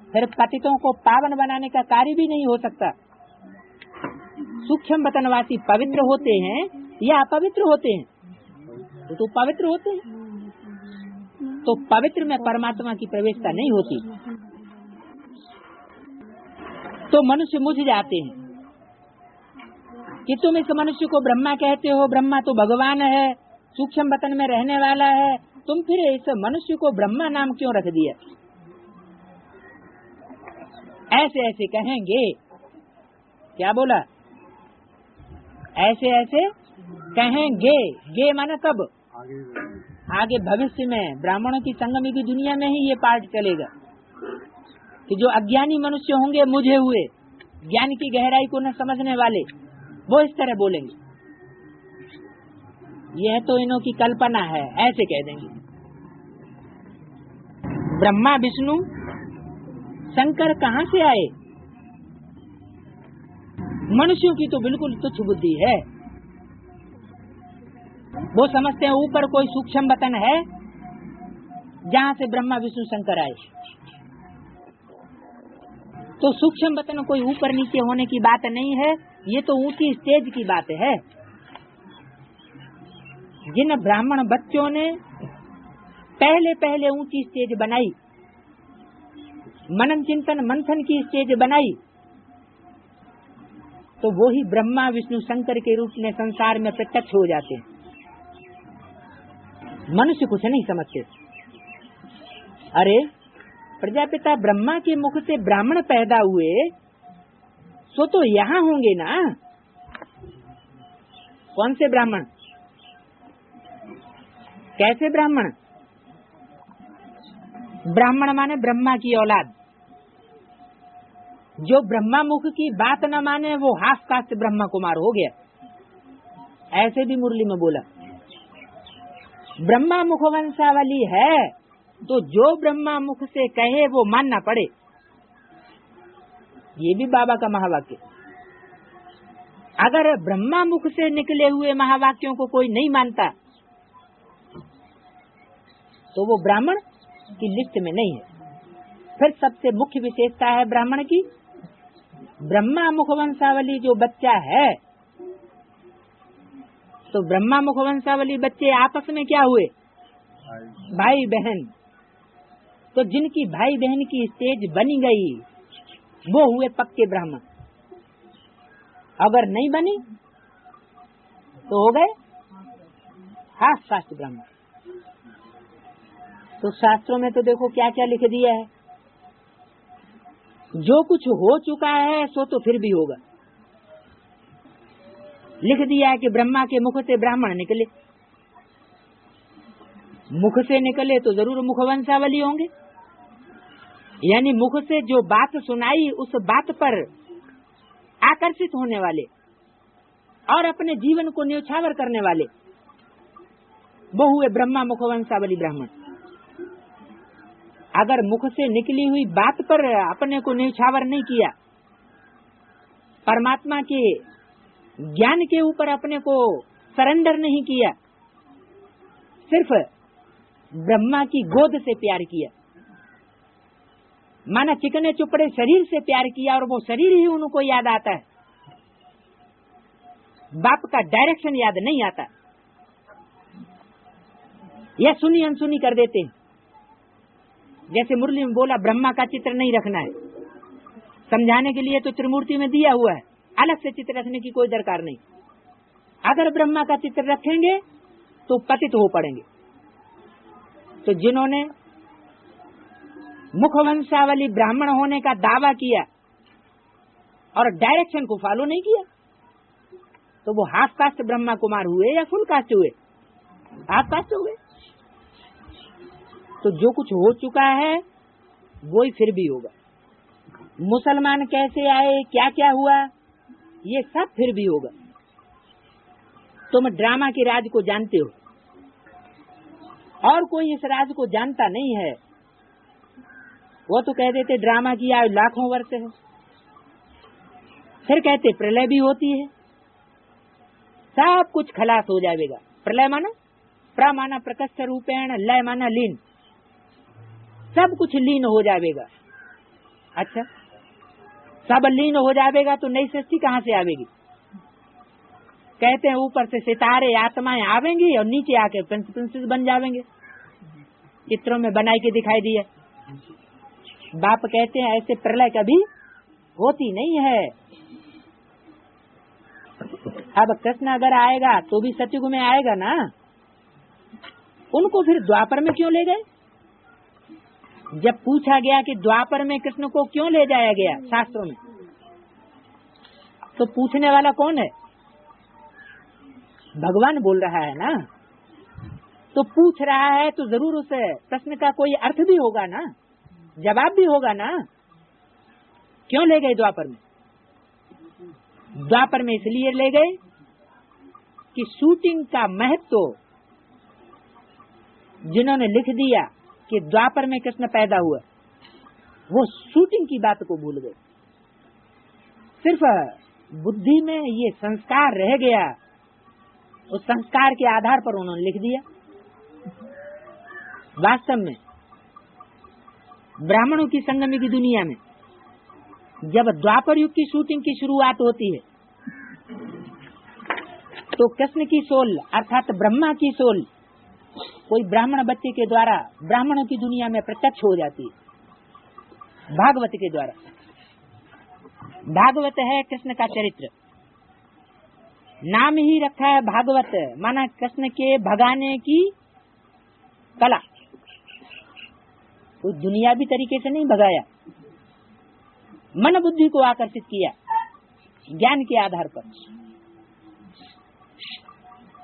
फिर पतितों को पावन बनाने का कार्य भी नहीं हो सकता। सूक्ष्म वतनवासी पवित्र होते हैं या अपवित्र होते हैं? तो पवित्र होते हैं। तो पवित्र में परमात्मा की प्रवेशता नहीं होती, तो मनुष्य मुझ जाते हैं। कि तुम इस मनुष्य को ब्रह्मा कहते हो, ब्रह्मा तो भगवान है, सूक्ष्म वतन में रहने वाला है, तुम फिर इस मनुष्य को ब्रह्मा नाम क्यों रख दिया? ऐसे ऐसे कहेंगे। क्या बोला? ऐसे ऐसे कहेंगे। गे माना कब? आगे भविष्य में ब्राह्मणों की संगमी की दुनिया में ही ये पाठ चलेगा कि जो अज्ञानी मनुष्य होंगे, मुझे हुए, ज्ञान की गहराई को न समझने वाले, वो इस तरह बोलेंगे। यह तो इन्हों की कल्पना है, ऐसे कह देंगे। ब्रह्मा विष्णु शंकर कहाँ से आए? मनुष्यों की तो बिल्कुल तुच्छ बुद्धि है। वो समझते हैं ऊपर कोई सूक्ष्म वतन है जहाँ से ब्रह्मा विष्णु शंकर आए। तो सूक्ष्म वतन कोई ऊपर नीचे होने की बात नहीं है, ये तो ऊंची स्टेज की बात है। जिन ब्राह्मण बच्चों ने पहले पहले ऊंची स्टेज बनाई, मनन चिंतन मंथन की स्टेज बनाई, तो वो ही ब्रह्मा विष्णु शंकर के रूप में संसार में प्रत्यक्ष हो जाते हैं। मनुष्य कुछ नहीं समझते। अरे प्रजापिता ब्रह्मा के मुख से ब्राह्मण पैदा हुए, सो तो यहाँ होंगे ना। कौन से ब्राह्मण? कैसे ब्राह्मण? ब्राह्मण माने ब्रह्मा की औलाद। जो ब्रह्मा मुख की बात न माने वो हाफ कास्ट ब्रह्मा कुमार हो गया। ऐसे भी मुरली में बोला। ब्रह्मा मुख वंशावली है तो जो ब्रह्मा मुख से कहे वो मानना पड़े। ये भी बाबा का महावाक्य। अगर ब्रह्मा मुख से निकले हुए महावाक्यों को कोई नहीं मानता तो वो ब्राह्मण की लिस्ट में नहीं है। फिर सबसे मुख्य विशेषता है ब्राह्मण की, ब्रह्मा मुख वंशावली जो बच्चा है, तो ब्रह्मा मुख वंशावली बच्चे आपस में क्या हुए? भाई बहन। तो जिनकी भाई बहन की स्टेज बनी गई वो हुए पक्के ब्राह्मण। अगर नहीं बनी तो हो गए हाफ कास्ट ब्राह्मण। तो शास्त्रों में तो देखो क्या क्या लिख दिया है। जो कुछ हो चुका है सो तो फिर भी होगा। लिख दिया है कि ब्रह्मा के मुख से ब्राह्मण निकले। मुख से निकले तो जरूर मुख वंशावली होंगे, यानी मुख से जो बात सुनाई उस बात पर आकर्षित होने वाले और अपने जीवन को न्यौछावर करने वाले, वो हुए ब्रह्मा मुख वंशावली ब्राह्मण। अगर मुख से निकली हुई बात पर अपने को न्यौछावर नहीं किया, परमात्मा के ज्ञान के ऊपर अपने को सरेंडर नहीं किया, सिर्फ ब्रह्मा की गोद से प्यार किया, माना चिकने चुपड़े शरीर से प्यार किया और वो शरीर ही उनको याद आता है, बाप का डायरेक्शन याद नहीं आता, या सुनी अनसुनी कर देते हैं। जैसे मुरली में बोला ब्रह्मा का चित्र नहीं रखना है, समझाने के लिए तो त्रिमूर्ति में दिया हुआ है, अलग से चित्र रखने की कोई दरकार नहीं। अगर ब्रह्मा का चित्र रखेंगे तो पतित हो पड़ेंगे। तो जिन्होंने मुखवंशावली ब्राह्मण होने का दावा किया और डायरेक्शन को फॉलो नहीं किया, तो वो हाफ कास्ट ब्रह्मा कुमार हुए या फुल कास्ट हुए? हाफ कास्ट हुए। तो जो कुछ हो चुका है वो ही फिर भी होगा। मुसलमान कैसे आए, क्या क्या हुआ, ये सब फिर भी होगा। तुम ड्रामा के राज को जानते हो और कोई इस राज को जानता नहीं है। वो तो कह देते ड्रामा की आयु लाखों वर्ष है, फिर कहते प्रलय भी होती है, सब कुछ खलास हो जाएगा। प्रलय माना प्र माना प्रकट रूपेण, लय माना लीन, सब कुछ लीन हो जाएगा। अच्छा, सब लीन हो जाएगा तो नई सृष्टि कहाँ से आवेगी? कहते हैं ऊपर से सितारे आत्माएं आवेंगी और नीचे आके प्रिंसेस बन जावेंगे। चित्रों में बनाई के दिखाई दिया। बाप कहते हैं ऐसे प्रलय कभी होती नहीं है। अब कृष्ण अगर आएगा तो भी सतयुग में आएगा ना, उनको फिर द्वापर में क्यों ले गए? जब पूछा गया कि द्वापर में कृष्ण को क्यों ले जाया गया शास्त्रों में, तो पूछने वाला कौन है? भगवान बोल रहा है ना, तो पूछ रहा है तो जरूर उस प्रश्न का कोई अर्थ भी होगा ना, जवाब भी होगा ना। क्यों ले गए द्वापर में? द्वापर में इसलिए ले गए कि शूटिंग का महत्व जिन्होंने लिख दिया कि द्वापर में कृष्ण पैदा हुआ, वो शूटिंग की बात को भूल गए। सिर्फ बुद्धि में ये संस्कार रह गया, उस संस्कार के आधार पर उन्होंने लिख दिया। वास्तव में ब्राह्मणों की संगमी की दुनिया में जब द्वापर युग की शूटिंग की शुरुआत होती है, तो कृष्ण की सोल अर्थात ब्रह्मा की सोल कोई ब्राह्मण बच्चे के द्वारा ब्राह्मणों की दुनिया में प्रत्यक्ष हो जाती है, भागवत के द्वारा। भागवत है कृष्ण का चरित्र, नाम ही रखा है भागवत, माना कृष्ण के भगाने की कला। कोई दुनियावी तरीके से नहीं भगाया, मन बुद्धि को आकर्षित किया ज्ञान के आधार पर।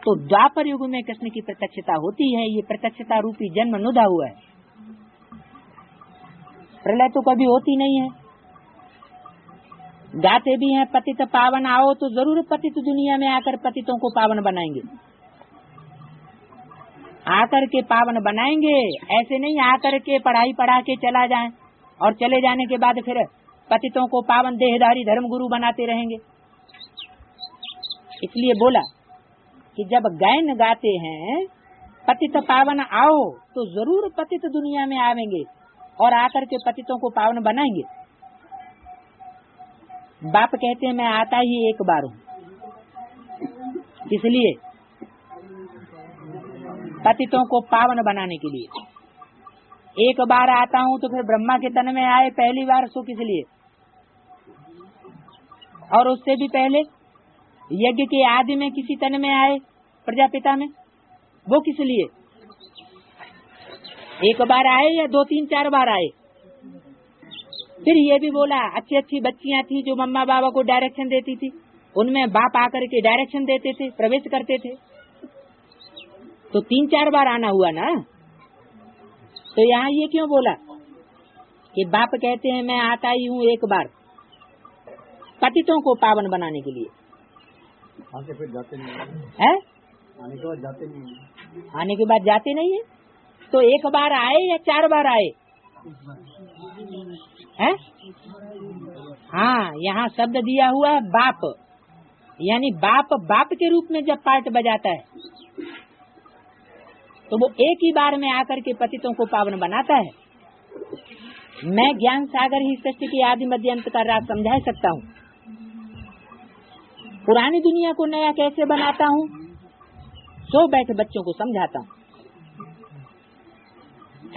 तो द्वापर युग में कृष्ण की प्रत्यक्षता होती है। ये प्रत्यक्षता रूपी जन्म नुदा हुआ है, प्रलय तो कभी होती नहीं है। गाते भी हैं पतित पावन आओ, तो जरूर पतित दुनिया में आकर पतितों को पावन बनाएंगे, आकर के पावन बनाएंगे। ऐसे नहीं आकर के पढ़ाई पढ़ा के चला जाए और चले जाने के बाद फिर पतितों को पावन देहधारी धर्म गुरु बनाते रहेंगे। इसलिए बोला कि जब गायन गाते हैं पतित पावन आओ, तो जरूर पतित दुनिया में आवेंगे और आकर के पतितों को पावन बनाएंगे। बाप कहते हैं मैं आता ही एक बार हूँ, इसलिए पतितों को पावन बनाने के लिए एक बार आता हूँ। तो फिर ब्रह्मा के तन में आए पहली बार, सो किस लिए? और उससे भी पहले यज्ञ के आदि में किसी तन में आए, प्रजापिता में, वो किस लिए? एक बार आए या 2 3 4 बार आए? फिर ये भी बोला अच्छी अच्छी बच्चियां थी जो मम्मा बाबा को डायरेक्शन देती थी, उनमें बाप आकर के डायरेक्शन देते थे, प्रवेश करते थे। तो 3 4 बार आना हुआ ना। तो यहाँ ये क्यों बोला कि बाप कहते हैं मैं आता ही हूँ एक बार पतितों को पावन बनाने के लिए? आके फिर जाते नहीं है, आने के बाद जाते नहीं, आने के बाद जाते नहीं है। तो एक बार आए या 4 बार आए? है? हाँ, यहाँ शब्द दिया हुआ है बाप, यानी बाप बाप के रूप में जब पार्ट बजाता है तो वो एक ही बार में आकर के पतितों को पावन बनाता है। मैं ज्ञान सागर ही सृष्टि की आदि मध्य अंत का राज समझा सकता हूँ। पुरानी दुनिया को नया कैसे बनाता हूँ, सो बैठे बच्चों को समझाता हूँ।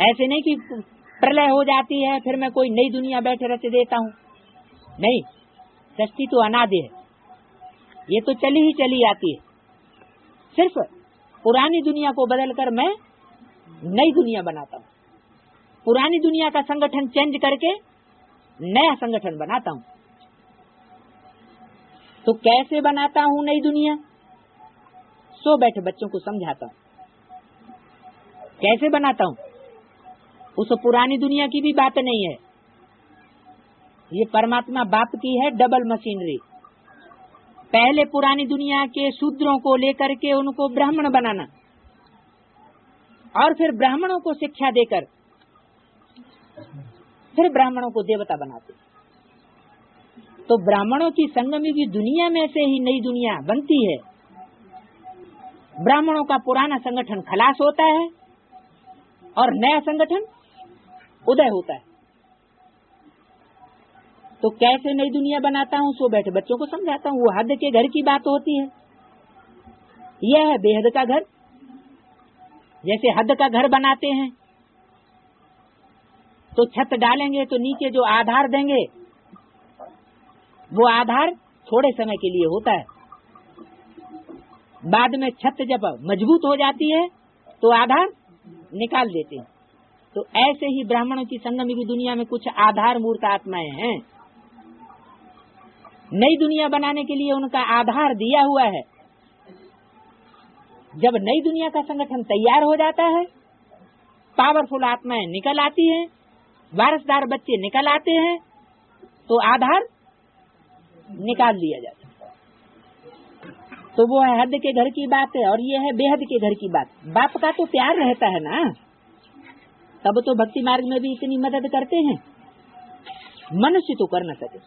ऐसे नहीं कि प्रलय हो जाती है फिर मैं कोई नई दुनिया बैठे रच देता हूँ, नहीं। सृष्टि तो अनादि है, ये तो चली ही चली आती है। सिर्फ पुरानी दुनिया को बदलकर मैं नई दुनिया बनाता हूँ, पुरानी दुनिया का संगठन चेंज करके नया संगठन बनाता हूँ। तो कैसे बनाता हूँ नई दुनिया, सो बैठे बच्चों को समझाता हूँ। कैसे बनाता हूँ, उस पुरानी दुनिया की भी बात नहीं है। ये परमात्मा बाप की है डबल मशीनरी। पहले पुरानी दुनिया के शूद्रों को लेकर के उनको ब्राह्मण बनाना, और फिर ब्राह्मणों को शिक्षा देकर फिर ब्राह्मणों को देवता बनाते। तो ब्राह्मणों की संगमी की दुनिया में से ही नई दुनिया बनती है। ब्राह्मणों का पुराना संगठन खलास होता है और नया संगठन उदय होता है। तो कैसे नई दुनिया बनाता हूँ, सो बैठे बच्चों को समझाता हूँ। वो हद के घर की बात होती है, यह है बेहद का घर। जैसे हद का घर बनाते हैं तो छत डालेंगे तो नीचे जो आधार देंगे वो आधार थोड़े समय के लिए होता है, बाद में छत जब मजबूत हो जाती है तो आधार निकाल देते हैं। तो ऐसे ही ब्राह्मणों की संगम की दुनिया में कुछ आधार मूर्त आत्माएं हैं। नई दुनिया बनाने के लिए उनका आधार दिया हुआ है। जब नई दुनिया का संगठन तैयार हो जाता है, पावरफुल आत्माएं निकल आती हैं, वारसदार बच्चे निकल आते हैं, तो आधार निकाल दिया जाता है। तो वो है हद के घर की बात है, और ये है बेहद के घर की बात। बाप का तो प्यार रहता है ना, तब तो भक्ति मार्ग में भी इतनी मदद करते हैं। मनुष्य तो कर न सके।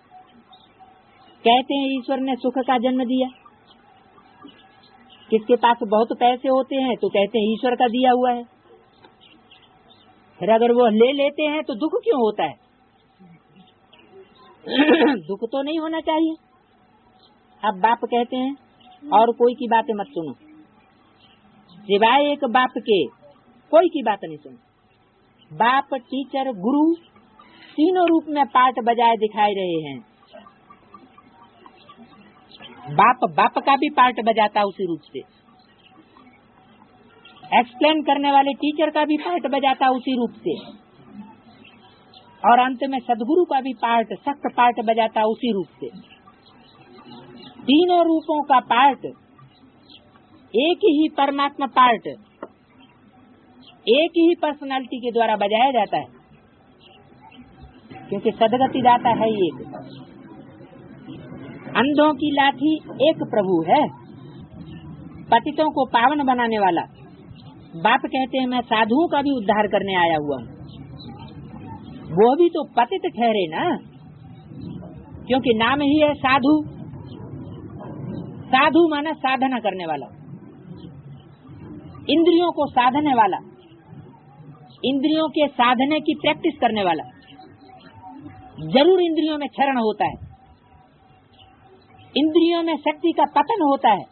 कहते हैं ईश्वर ने सुख का जन्म दिया। किसके पास बहुत पैसे होते हैं तो कहते हैं ईश्वर का दिया हुआ है। फिर अगर वो ले लेते हैं तो दुख क्यों होता है? दुख तो नहीं होना चाहिए। अब बाप कहते हैं और कोई की बातें मत सुनो, सिवाय एक बाप के कोई की बात नहीं सुनो। बाप, टीचर, गुरु तीनों रूप में पार्ट बजाए दिखाई रहे हैं। बाप का भी पार्ट बजाता उसी रूप से, एक्सप्लेन करने वाले टीचर का भी पार्ट बजाता उसी रूप से, और अंत में सदगुरु का भी पार्ट, सख्त पार्ट बजाता उसी रूप से। तीनों रूपों का पार्ट, एक ही परमात्मा पार्ट, एक ही पर्सनालिटी के द्वारा बजाया जाता है, क्योंकि सदगति दाता है एक। अंधों की लाठी एक प्रभु है, पतितों को पावन बनाने वाला। बाप कहते हैं मैं साधुओं का भी उद्धार करने आया हुआ हूँ। वो भी तो पतित ठहरे ना, क्योंकि नाम ही है साधु। साधु माना साधना करने वाला, इंद्रियों को साधने वाला, इंद्रियों के साधने की प्रैक्टिस करने वाला। जरूर इंद्रियों में क्षरण होता है, इंद्रियों में शक्ति का पतन होता है,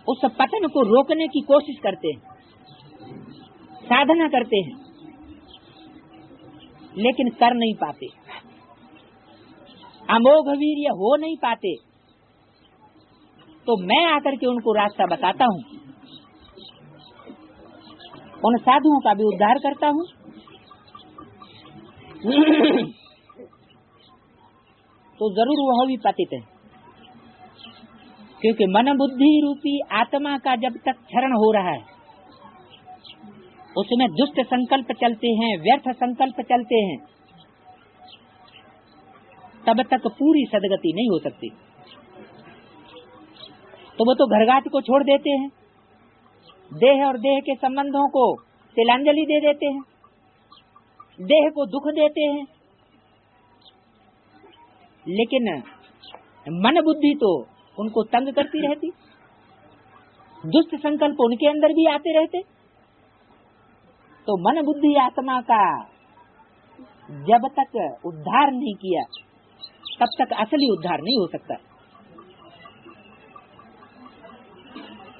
उस पतन को रोकने की कोशिश करते हैं, साधना करते हैं, लेकिन कर नहीं पाते, अमोघ वीर्य हो नहीं पाते। तो मैं आकर के उनको रास्ता बताता हूँ, उन साधुओं का भी उद्धार करता हूँ। तो जरूर वह भी पतित है, क्योंकि मन बुद्धि रूपी आत्मा का जब तक क्षरण हो रहा है, उसमें दुष्ट संकल्प चलते हैं, व्यर्थ संकल्प चलते हैं, तब तक पूरी सदगति नहीं हो सकती। तो वो तो घरघाट को छोड़ देते हैं, देह और देह के संबंधों को तिलांजलि दे देते हैं, देह को दुख देते हैं, लेकिन मन बुद्धि तो उनको तंग करती रहती, दुष्ट संकल्प उनके अंदर भी आते रहते। तो मन बुद्धि आत्मा का जब तक उद्धार नहीं किया, तब तक असली उद्धार नहीं हो सकता।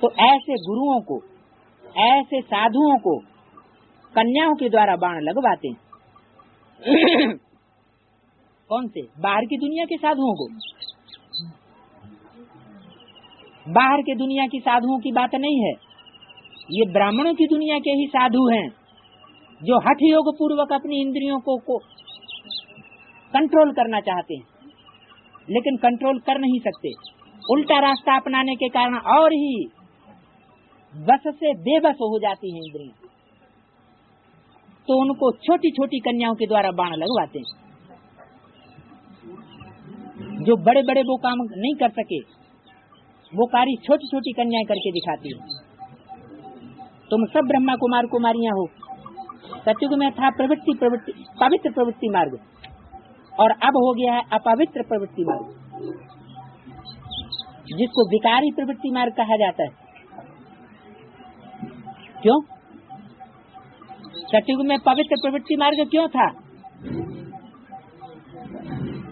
तो ऐसे गुरुओं को, ऐसे साधुओं को कन्याओं के द्वारा बाण लगवाते हैं। कौन से? बाहर की दुनिया के साधुओं को। बाहर के दुनिया की साधुओं की बात नहीं है, ये ब्राह्मणों की दुनिया के ही साधु हैं, जो हठ योग पूर्वक अपनी इंद्रियों को कंट्रोल करना चाहते हैं, लेकिन कंट्रोल कर नहीं सकते। उल्टा रास्ता अपनाने के कारण और ही बस से बेबस हो जाती हैं इंद्रियां। तो उनको छोटी छोटी कन्याओं के द्वारा बाण लगवाते हैं। जो बड़े बड़े वो काम नहीं कर सके, वो कार्य छोटी छोटी कन्याएं करके दिखाती है। तुम सब ब्रह्मा कुमार कुमारियां हो। सतयुग में था प्रवृत्ति पवित्र प्रवृत्ति मार्ग, और अब हो गया है अपवित्र प्रवृत्ति मार्ग, जिसको विकारी प्रवृत्ति मार्ग कहा जाता है। क्यों? सतयुग में पवित्र प्रवृत्ति मार्ग क्यों था,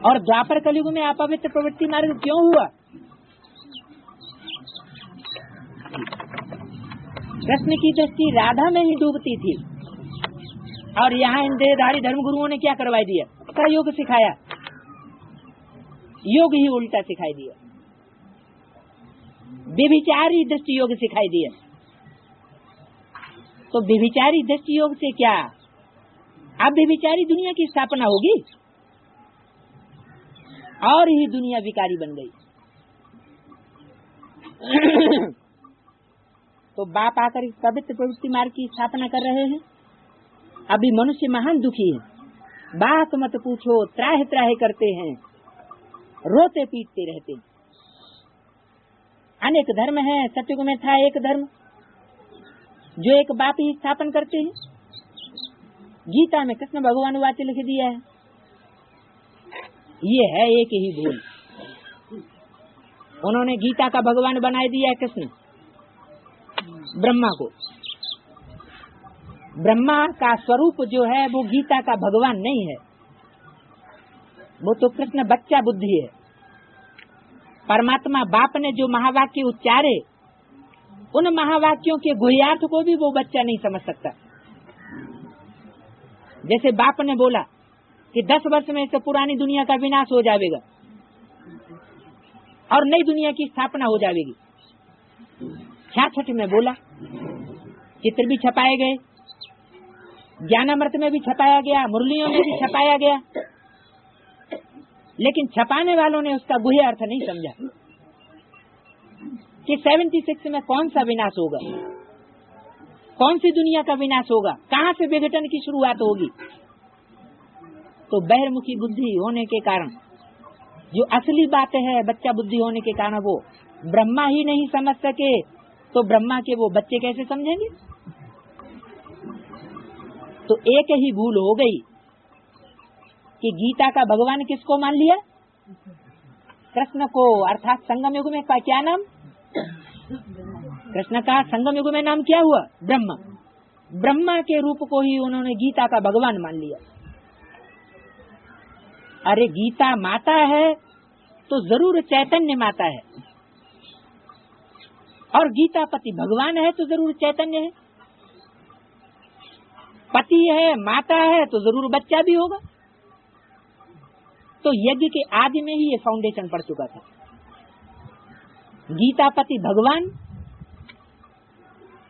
और द्वापर कलयुग में अपवित्र प्रवृत्ति मार्ग क्यों हुआ? कृष्ण की दृष्टि राधा में ही डूबती थी, और यहाँ इन देहधारी धर्म गुरुओं ने क्या करवा दिया? क्या योग सिखाया? योग ही उल्टा सिखाई दिया। व्यभिचारी दृष्टि योग सिखाई दिया। तो व्यभिचारी दृष्टि योग से क्या अब व्यभिचारी दुनिया की स्थापना होगी और ही दुनिया विकारी बन गई। तो बाप आकर पवित्र प्रवृत्ति मार्ग की स्थापना कर रहे हैं। अभी मनुष्य महान दुखी है, बात मत पूछो, त्राह त्राह करते हैं, रोते पीटते रहते हैं। अनेक धर्म है, सतयुग में था एक धर्म जो एक बाप ही स्थापन करते हैं। गीता में कृष्ण भगवान वाक्य लिख दिया है, ये है एक ही भूल। उन्होंने गीता का भगवान बना दिया है कृष्ण, ब्रह्मा को। ब्रह्मा का स्वरूप जो है वो गीता का भगवान नहीं है, वो तो कृष्ण बच्चा बुद्धि है। परमात्मा बाप ने जो महावाक्य उच्चारे, उन महावाक्यों के गुह्यार्थ को भी वो बच्चा नहीं समझ सकता। जैसे बाप ने बोला कि 10 वर्ष में से पुरानी दुनिया का विनाश हो जाएगा और नई दुनिया की स्थापना हो जाएगी। 66 में बोला, चित्र भी छपाए गए, ज्ञानामृत में भी छपाया गया, मुरलियों में भी छपाया गया, लेकिन छपाने वालों ने उसका गुह्य अर्थ नहीं समझा कि 76 में कौन सा विनाश होगा, कौन सी दुनिया का विनाश होगा, कहाँ से विघटन की शुरुआत होगी। तो बहिर्मुखी बुद्धि होने के कारण, जो असली बात है बच्चा बुद्धि होने के कारण वो ब्रह्मा ही नहीं समझ सके, तो ब्रह्मा के वो बच्चे कैसे समझेंगे। तो एक ही भूल हो गई कि गीता का भगवान किसको मान लिया, कृष्ण को। अर्थात संगम युग में क्या नाम, कृष्ण का संगम युग में नाम क्या हुआ, ब्रह्मा। ब्रह्मा के रूप को ही उन्होंने गीता का भगवान मान लिया। अरे गीता माता है तो जरूर चैतन्य माता है, और गीता पति भगवान है तो जरूर चैतन्य है। पति है, माता है तो जरूर बच्चा भी होगा। तो यज्ञ के आदि में ही ये फाउंडेशन पड़ चुका था। गीता पति भगवान,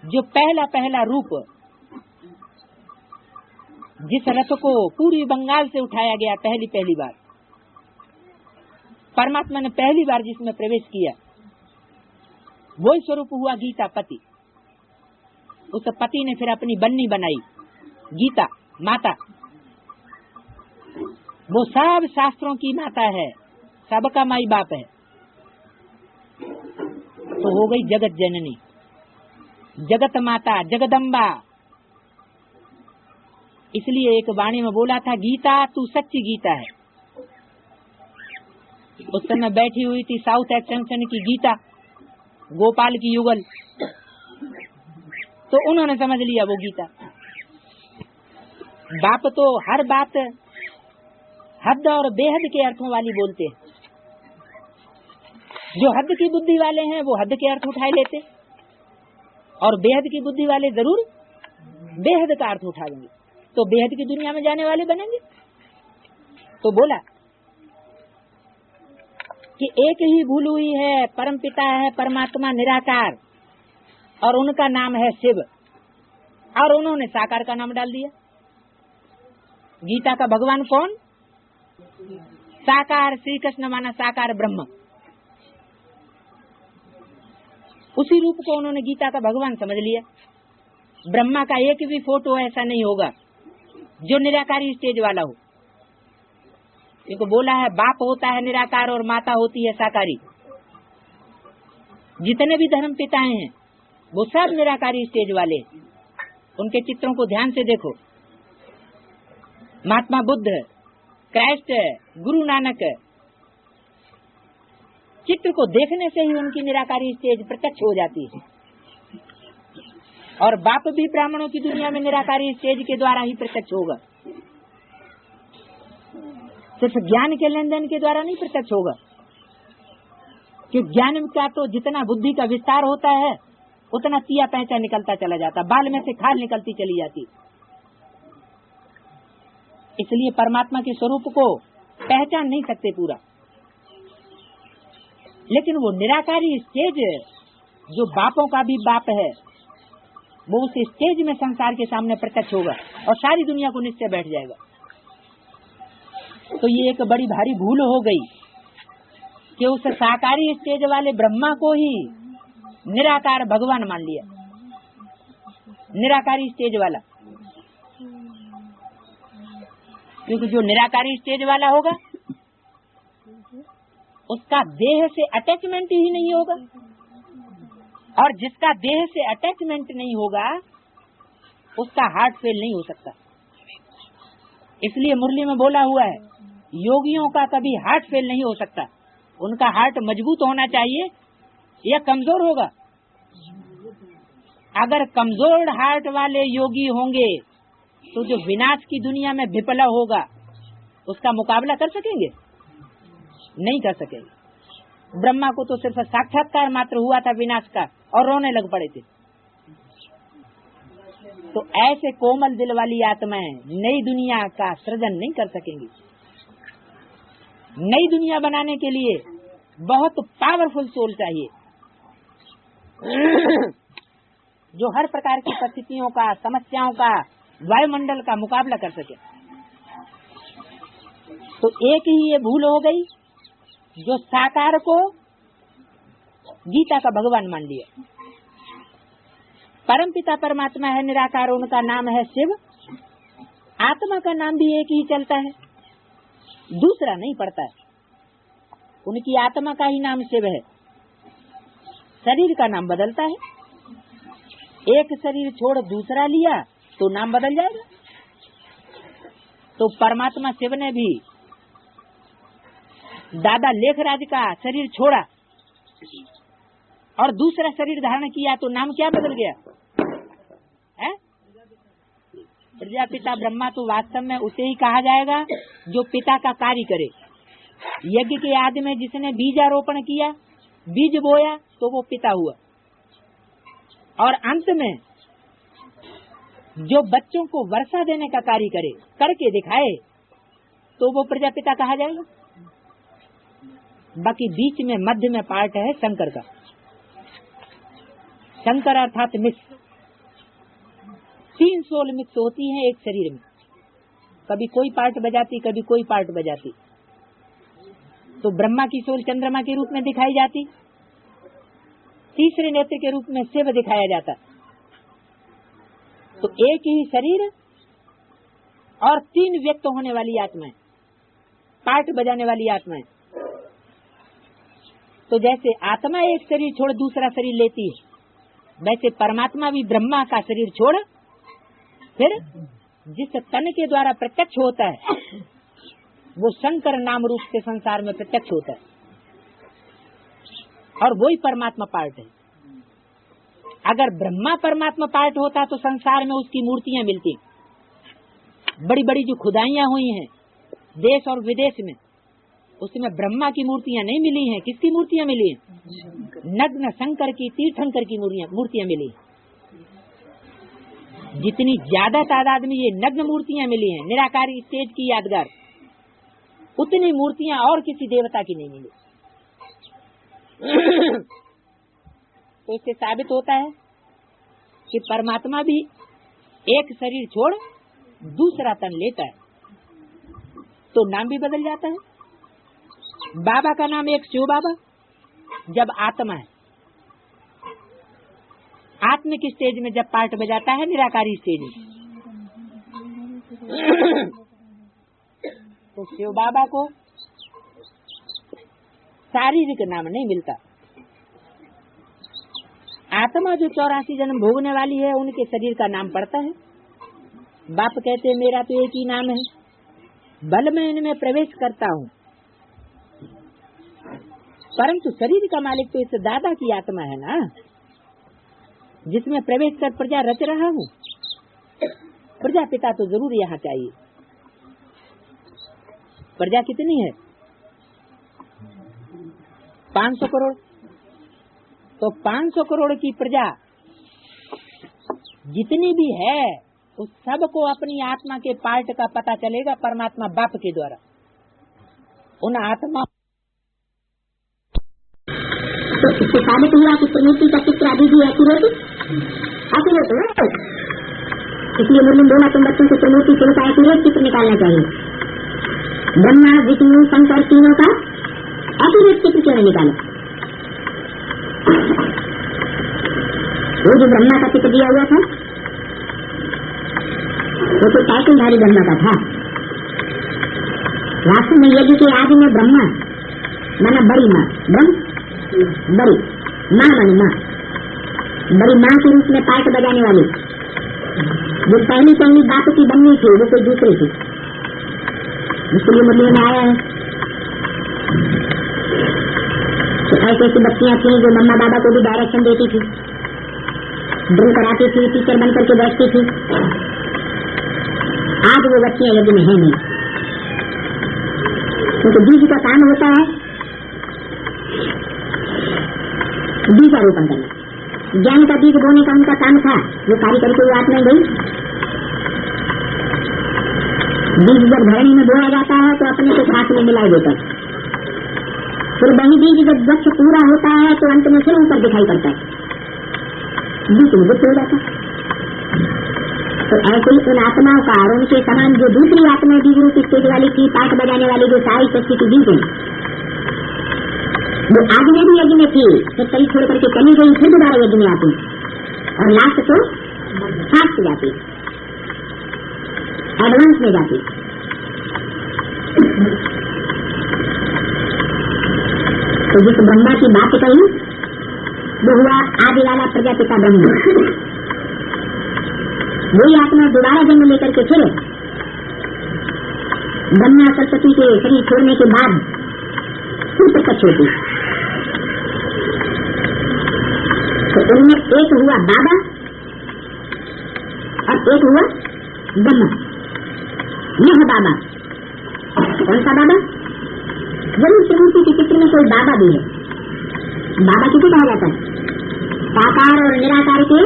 जो पहला रूप, जिस रथ को पूर्वी बंगाल से उठाया गया पहली बार, परमात्मा ने पहली बार जिसमें प्रवेश किया, वही स्वरूप हुआ गीता पति। उस पति ने फिर अपनी बन्नी बनाई गीता माता। वो सब शास्त्रों की माता है, सबका माई बाप है। तो हो गई जगत जननी, जगत माता, जगदम्बा। इसलिए एक वाणी में बोला था, गीता तू सच्ची गीता है। उस समय बैठी हुई थी साउथ एक्सटेंशन की गीता, गोपाल की युगल, तो उन्होंने समझ लिया वो गीता। बाप तो हर बात हद और बेहद के अर्थों वाली बोलते हैं। जो हद की बुद्धि वाले हैं वो हद के अर्थ उठा लेते, और बेहद की बुद्धि वाले जरूर बेहद का अर्थ उठा लेंगे। तो बेहद की दुनिया में जाने वाले बनेंगे। तो बोला कि एक ही भूल हुई है, परम पिता है परमात्मा निराकार, और उनका नाम है शिव, और उन्होंने साकार का नाम डाल दिया। गीता का भगवान कौन, साकार श्री कृष्ण माना साकार ब्रह्म। उसी रूप को उन्होंने गीता का भगवान समझ लिया। ब्रह्मा का एक भी फोटो ऐसा नहीं होगा जो निराकारी स्टेज वाला हो। इनको बोला है बाप होता है निराकार और माता होती है साकारी। जितने भी धर्म पिताएं हैं वो सब निराकारी स्टेज वाले। उनके चित्रों को ध्यान से देखो, महात्मा बुद्ध, क्राइस्ट, गुरु नानक, चित्र को देखने से ही उनकी निराकारी स्टेज प्रत्यक्ष हो जाती है। और बाप भी ब्राह्मणों की दुनिया में निराकारी स्टेज के द्वारा ही प्रत्यक्ष होगा, सिर्फ ज्ञान के लेन देन के द्वारा नहीं प्रत्यक्ष होगा। कि ज्ञान का तो जितना बुद्धि का विस्तार होता है उतना तिया पैंचा निकलता चला जाता, बाल में से खाल निकलती चली जाती। इसलिए परमात्मा के स्वरूप को पहचान नहीं सकते पूरा, लेकिन वो निराकारी स्टेज जो बापों का भी बाप है, वो उस स्टेज में संसार के सामने प्रत्यक्ष होगा और सारी दुनिया को निश्चय बैठ जाएगा। तो ये एक बड़ी भारी भूल हो गई कि उस साकारी स्टेज वाले ब्रह्मा को ही निराकार भगवान मान लिया। निराकारी स्टेज वाला, क्योंकि जो निराकारी स्टेज वाला होगा उसका देह से अटैचमेंट ही नहीं होगा, और जिसका देह से अटैचमेंट नहीं होगा उसका हार्ट फेल नहीं हो सकता। इसलिए मुरली में बोला हुआ है, योगियों का कभी हार्ट फेल नहीं हो सकता। उनका हार्ट मजबूत होना चाहिए या कमजोर होगा। अगर कमजोर हार्ट वाले योगी होंगे तो जो विनाश की दुनिया में विफला होगा उसका मुकाबला कर सकेंगे? नहीं कर सकेंगे। ब्रह्मा को तो सिर्फ साक्षात्कार मात्र हुआ था विनाश का और रोने लग पड़े थे। तो ऐसे कोमल दिल वाली आत्माएं नई दुनिया का सृजन नहीं कर सकेंगी। नई दुनिया बनाने के लिए बहुत पावरफुल सोल चाहिए जो हर प्रकार की परिस्थितियों का, समस्याओं का, वायुमंडल का मुकाबला कर सके। तो एक ही ये भूल हो गई, जो साकार को गीता का भगवान मान लिया। परमपिता परमात्मा है निराकार, उनका नाम है शिव। आत्मा का नाम भी एक ही चलता है, दूसरा नहीं पड़ता है। उनकी आत्मा का ही नाम शिव है। शरीर का नाम बदलता है, एक शरीर छोड़ दूसरा लिया तो नाम बदल जाएगा। तो परमात्मा शिव ने भी दादा लेखराज का शरीर छोड़ा और दूसरा शरीर धारण किया तो नाम क्या बदल गया है? प्रजापिता ब्रह्मा तो वास्तव में उसे ही कहा जाएगा जो पिता का कार्य करे। यज्ञ के आदि में जिसने बीजारोपण किया, बीज बोया, तो वो पिता हुआ। और अंत में जो बच्चों को वर्षा देने का कार्य करे, करके दिखाए, तो वो प्रजापिता कहा जाएगा। बाकी बीच में मध्य में पार्ट है शंकर का। शंकर अर्थात मिक्स, 3 सोल मिक्स होती हैं एक शरीर में। कभी कोई पार्ट बजाती, कभी कोई पार्ट बजाती। तो ब्रह्मा की सोल चंद्रमा के रूप में दिखाई जाती, तीसरे नेत्र के रूप में शिव दिखाया जाता। तो एक ही शरीर और 3 व्यक्त होने वाली आत्माएं, पार्ट बजाने वाली आत्माएं। तो जैसे आत्मा एक शरीर छोड़ दूसरा शरीर लेती है, वैसे परमात्मा भी ब्रह्मा का शरीर छोड़ फिर जिस तन के द्वारा प्रत्यक्ष होता है वो शंकर नाम रूप से संसार में प्रत्यक्ष होता है, और वही परमात्मा पार्ट है। अगर ब्रह्मा परमात्मा पार्ट होता तो संसार में उसकी मूर्तियां मिलती, बड़ी बड़ी जो खुदाइयां हुई हैं देश और विदेश में, उसमें ब्रह्मा की मूर्तियां नहीं मिली हैं। किसकी मूर्तियां मिली हैं? नग्न शंकर की, तीर्थंकर की मूर्तियां मिली। जितनी ज्यादा तादाद में ये नग्न मूर्तियां मिली हैं, निराकारी स्टेज की यादगार, उतनी मूर्तियां और किसी देवता की नहीं मिली। तो इससे साबित होता है कि परमात्मा भी एक शरीर छोड़ दूसरा तन लेता है, तो नाम भी बदल जाता है। बाबा का नाम एक शिव बाबा जब आत्मा है, आत्मिक स्टेज में जब पार्ट बजाता है निराकारी स्टेज में, तो शिव बाबा को शारीरिक नाम नहीं मिलता। आत्मा जो 84 जन्म भोगने वाली है उनके शरीर का नाम पड़ता है। बाप कहते हैं मेरा तो एक ही नाम है, बल में इनमें प्रवेश करता हूँ, परंतु शरीर का मालिक तो इस दादा की आत्मा है ना, जिसमें प्रवेश कर प्रजा रच रहा हूँ। प्रजापिता तो जरूर यहाँ चाहिए। प्रजा कितनी है? 500 करोड़। तो 500 करोड़ की प्रजा जितनी भी है उस सबको अपनी आत्मा के पार्ट का पता चलेगा परमात्मा बाप के द्वारा। उन आत्मा तो इसके साबित हुआ कि त्रिमूर्ति का चित्र अभी भी एक्यूरेट है। इसलिए मुरली बोला तुम बच्चों को त्रिमूर्ति चित्र का एक्यूरेट चित्र निकालना चाहिए। ब्रह्मा विष्णु शंकर तीनों का एक्यूरेट चित्र क्यों नहीं निकाला? वो जो ब्रह्मा का चित्र दिया हुआ था वो तो टाइटलधारी ब्रह्मा का था। वास्तव में यज्ञ के आदि में ब्रह्मा माना बड़ी माँ, ब्रह्म बड़ी माँ मानी माँ, बड़ी माँ के रूप में पाठ बजाने वाली जो पहली बात की बननी थी वो कोई दूसरी थी। इसलिए मुरली में आया है तो ऐसी ऐसी बच्चियां थी जो मम्मा बाबा को भी डायरेक्शन देती थी, ड्रिल कराती थी, टीचर बन करके बैठती थी। आज वो बच्चियां यज्ञ में है नहीं, क्योंकि बीज का काम होता है बीजारोपण करना। ज्ञान का बीज बोने का उनका काम था, वो कार्य करके वो आत्मा गई। बीज जब धरणी में बोया जाता है तो अपने को घास में मिलाई देता है, फिर वही बीज जब वृक्ष पूरा होता है तो अंत में फिर ऊपर दिखाई पड़ता है, बीज में गुप्त हो जाता है। तो ऐसे ही उन आत्माओं का और उनके समान जो दूसरी आत्मा बीज रूप स्टेज वाली थी, पाठ बजाने वाली जो सारी शक्ति की बीज है, वो आगे में भी यज्ञ में थी, फिर कई छोड़ करके चली गई, फिर दोबारा यज्ञ में आती और लास्ट तो फास्ट जाती, एडवांस में जाती। तो जिस ब्रह्मा की बात कही वो हुआ आदि वाला प्रजापिता ब्रह्म। वही आत्मा दोबारा जन्म लेकर के फिर ब्रह्मा सरस्वती के शरीर छोड़ने के बाद फिर प्रकट होती। तो उनमें एक हुआ बाबा और एक हुआ ब्रह्मा। यह बाबा कौन सा बाबा? जरूर त्रिमूर्ति के चित्र में कोई बाबा भी है। बाबा किसे कहा जाता है? साकार और निराकार के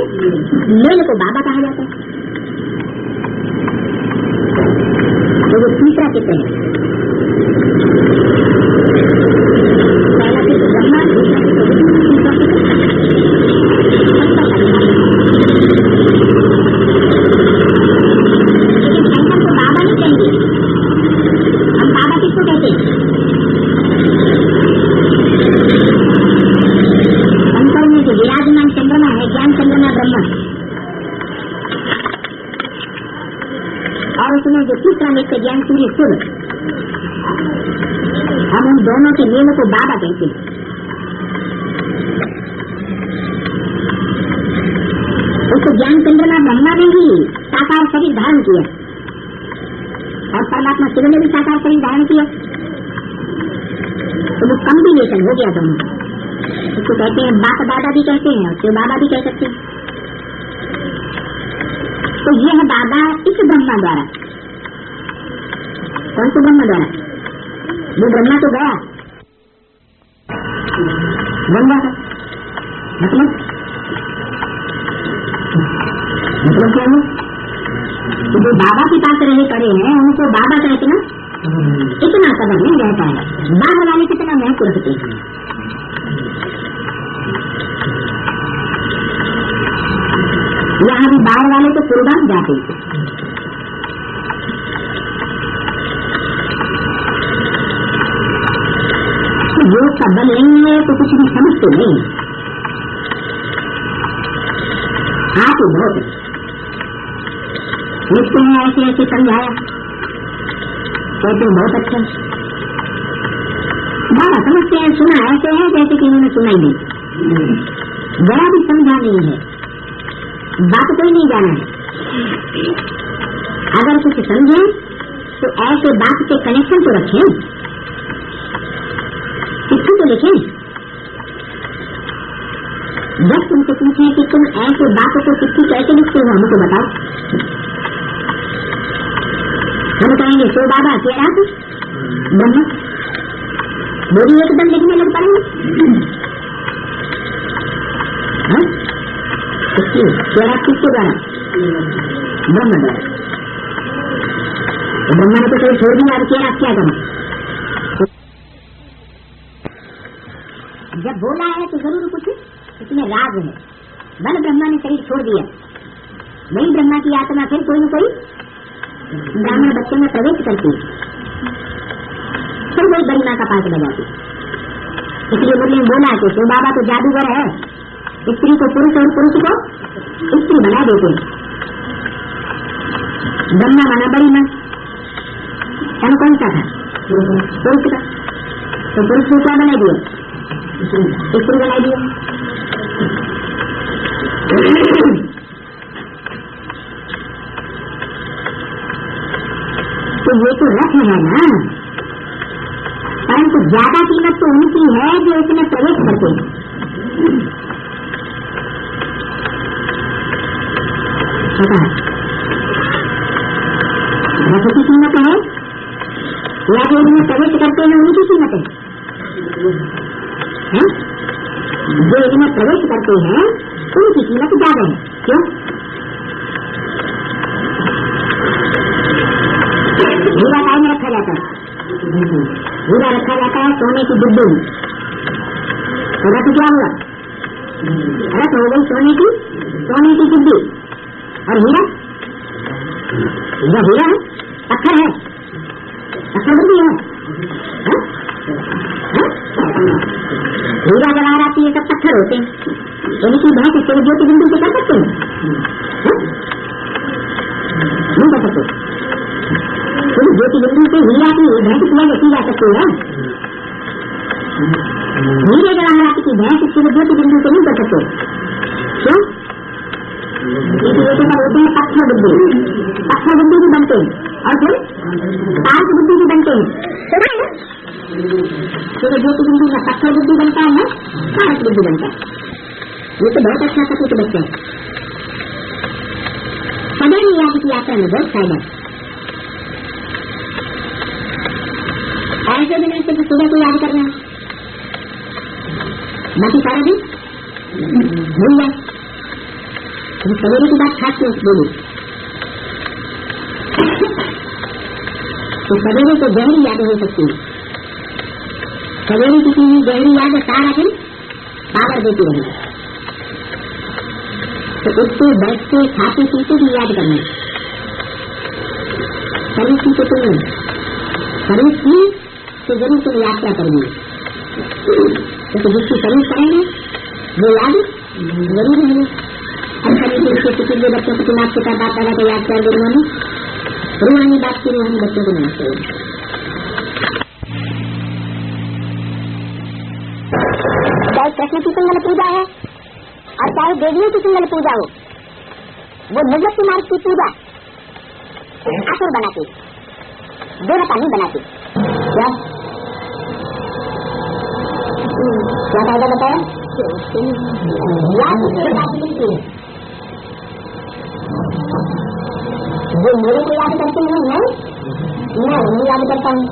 मेल को बाबा कहा जाता है। तो वो तीसरा चित्र है, पहला चित्र ब्रह्मा, दूसरा चित्र विष्णु, तीसरा चित्र नित्य ज्ञान सूर्य सूर्य, हम उन दोनों के मेल को बाबा कहते हैं। उस ज्ञान चंद्रमा ब्रह्मा ने भी साकार शरीर धारण किया और परमात्मा शिव ने भी साकार शरीर धारण किया, तो वो कॉम्बिनेशन हो गया दोनों। उसको कहते हैं बाप दादा भी कहते हैं और शिव बाबा भी कह सकते हैं। तो यह बाबा इस ब्रह्मा द्वारा, कौन से ब्रह्मा द्वारा? वो ब्रह्मा तो गया ब्रह्मा का मतलब क्या है? तो जो बाबा के पास रहे पड़े हैं उनको बाबा कहते ना, इतना कदर नहीं रहता है। बाहर वाले कितना महत्व रखते हैं। यहाँ भी बाहर वाले तो कुर्बान जाते हैं। योग का बल नहीं है तो कुछ भी समझते नहीं। आप बहुत लिखते हैं ऐसे ऐसे समझाया, कहते हैं बहुत अच्छा, बाबा समझते हैं सुना ऐसे है जैसे कि उन्होंने सुना ही नहीं, बड़ा भी समझा नहीं है, बात कोई नहीं जाना है। अगर कुछ समझे तो ऐसे बात के कनेक्शन तो रखें, इसको तो लिखें। जब तुमसे पूछे कि तुम ऐसे बातों को चिट्ठी कैसे लिखते हो हमको बताओ, हम कहेंगे सो बाबा क्या ब्रह्मा बोली एकदम लिखने लग पड़ेंगे। किसके द्वारा? ब्रह्मा द्वारा। तो ब्रह्मा ने तो कहीं छोड़ दिया, अब क्या करें? जब बोला है तो जरूर कुछ इसमें राग है। बल ब्रह्मा ने शरीर छोड़ दिया, वही ब्रह्मा की आत्मा फिर कोई न कोई ब्राह्मण बच्चे में प्रवेश करती है, फिर वही गरिमा का पाठ बजाती। इसलिए मुरली बोला कि तो बाबा तो जादूगर है, स्त्री को पुरुष और पुरुष को स्त्री बना देते। ब्रह्मा माना बड़ी मां, तन कौन सा था? पुरुष का। तो पुरुष को क्या बना दिया? स्त्री बना दिया। तो ये तो रथ है ना, परंतु ज्यादा कीमत तो उनकी है जो इसमें प्रवेश करते हैं। रथ की कीमत है या जो इनमें प्रवेश करते हैं उनकी कीमत है? जो इनमें प्रवेश करते हैं उनकी कीमत ज्यादा है। क्यों? हीरा काय में रखा जाता है? हीरा रखा जाता है सोने की डिब्बी में। तो रथ क्या हुआ? रथ हो गई सोने की डिब्बी। और हीरा हीरा है, पत्थर है, पत्थर भी है। हीरा जवाहर आती है सब पत्थर होते हैं, उनकी भैंस इससे ज्योति बिंदु से कर सकते हैं? नहीं कर सकते। ज्योति बिंदु से हीरा की भैंस की जा सकती है। हीरे जवाहरात की भैंस इससे ज्योति बिंदु से नहीं कर सकते। क्यों? होते हैं पत्थर बुद्धि भी बनते हैं और फिर तारक बुद्धि भी बनते हैं। ज्योति बिंदु में पत्थर बुद्धि बनता है, तारक बुद्धि बनता है। ये तो बहुत अच्छा सपूत बच्चा है। सदैव याद की यात्रा में बहुत फायदा। ऐसे भी नहीं सिर्फ सुबह को याद करना, बाकी सारा दिन भूल जाए। सवेरे की बात खास क्यों बोली? तो सवेरे को गहरी यादें हो सकती है। सवेरे की चीज गहरी याद सारा दिन पावर देती रहेगी। तो उठते बैठते खाते पीते भी याद करना। शरीर की तो नहीं, शरीर की तो जरूर तुम यात्रा करेंगे। तो जिसकी शरीर करेंगे वो याद जरूर होंगे। हम शरीर के किसी बच्चों को दिमाग के बात दादा को याद कर देंगे। रूहानी बात की रूहानी बच्चों को नहीं करेंगे। चाहे कृष्ण की सिंगल पूजा है और चाहे देवियों की सिंगल पूजा हो, वो निवृत्ति मार्ग की पूजा असुर बनाती, देवता नहीं बनाती। क्या फायदा बताया? जो मेरे को याद करते हैं मैं नहीं याद करता हूँ,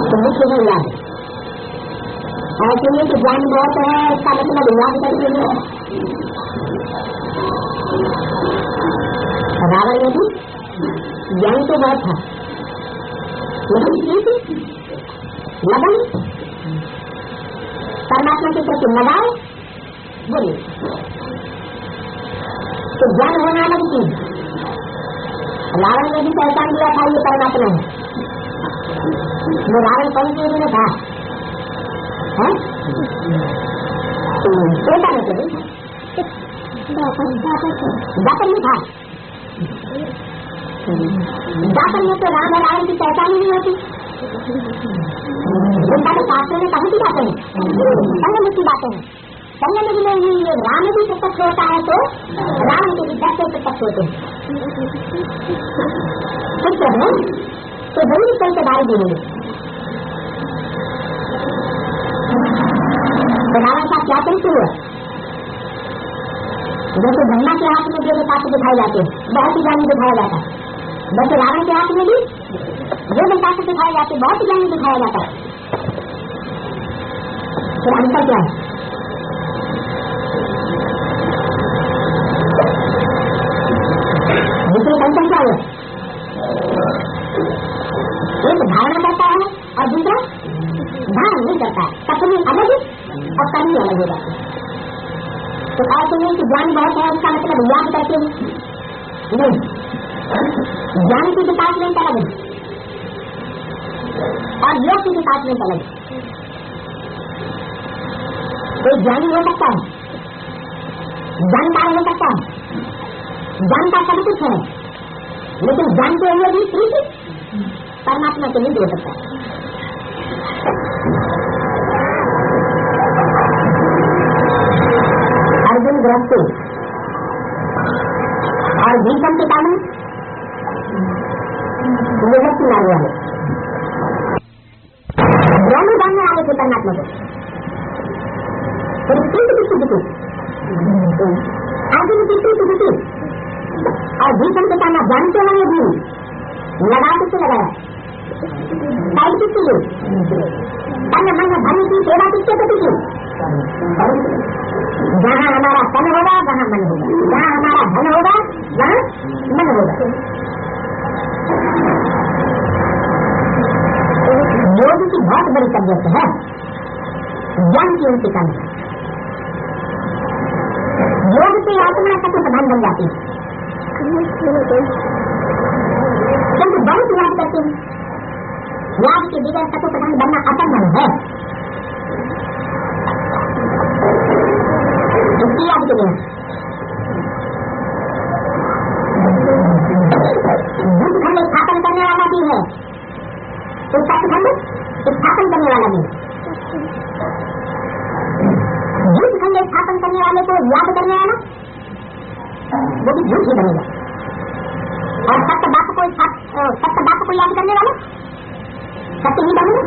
तो मुझे नहीं याद। ऐसे में तो ज्ञान बहुत है, इसका मतलब याद करते हैं। रावण में भी ज्ञान तो बहुत था, लेकिन लगन परमात्मा के प्रति लगाओ बोलिए तो ज्ञान होना अलग चीज। रावण ने भी पहचान दिया था ये परमात्मा है। वो रावण कौन सी में था? जाकर नहीं था। जाकर में तो राम और रावण की पहचान ही नहीं होती। उनका तो शास्त्रों में कहीं की बातें हैं, संगम की बातें हैं। संगम में ये राम भी प्रत्यक्ष होता है तो राम के भी 10 प्रत्यक्ष होते हैं। ठीक है तो जरूरी कई से दारी देंगे। तो रावण का क्या चरित्र हुआ? जैसे ब्रह्मा के हाथ में जो पात्र दिखाए जाते हैं बहुत ही ज्ञानी दिखाया जाता है, वैसे रावण के हाथ में भी जो पात्र दिखाए जाते हैं बहुत ही ज्ञानी दिखाया जाता है। तो अंतर क्या है? दूसरे अंतर क्या है? एक धारणा करता है और दूसरा धारण नहीं करता है। कथनी अलग और कर्मी अलग हो जाती है। तो ऐसे नहीं कि ज्ञान बहुत है इसका मतलब याद करते हैं, नहीं, ज्ञान की डिपार्टमेंट अलग है और योग की डिपार्टमेंट अलग है। कोई ज्ञानी हो सकता है, जानकार हो सकता है, जानता सब कुछ है, लेकिन जानते हुए भी प्रीति परमात्मा से नहीं हो सकता। अर्जुन गृहस्थी और भीषम पितामह निवृत्ति मांगने वाले दोनों जानने वाले थे परमात्मा को। फिर प्रीति किसकी दिखी? अर्जुन की प्रीति दिखी और भीषम पितामह जानते हुए भी लगा किससे लगाया? साइड किसके लिए? तन मन धन की सेवा किसके प्रति की? जहाँ हमारा तन होगा वहाँ मन होगा, जहाँ हमारा धन होगा वहाँ मन होगा। योग की बहुत बड़ी तबियत है, ज्ञान की उनकी कम है। योग से आत्मा का प्रधान बन जाती है, क्योंकि बहुत याद करते हैं। याद के बगैर तत्व प्रधान बनना असंभव है। इसकी याद के बिना दूध खंड स्थापन करने वाला भी है, तो सतखंड स्थापन करने वाला भी है। दूध खंड स्थापन करने वाले को याद करने वाला वो भी झूठ ही बनेगा, और सत्य बात को याद करने वाला सत्य ही बनेगा।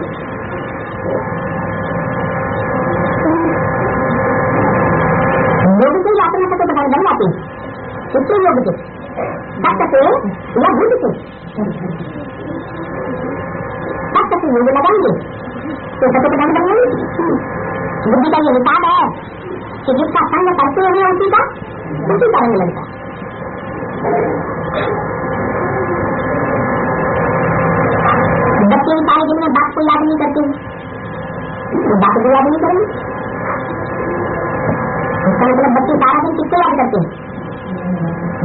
योग से आत्मा सत्य प्रधान बन जाती है, उसके योग से सत्य से या बुद्ध से सत्य से योग लगाएंगे तो सत्य प्रधान बनेंगे। बुद्धि का ये हिसाब है कि जिसका संग करते हैं उसी का रंग लगता है। बच्चे सारे दिन में बाप को याद नहीं करते, तो बाप को याद नहीं करेंगे। इसका मतलब बच्चे सारा दिन किसको याद करते हैं?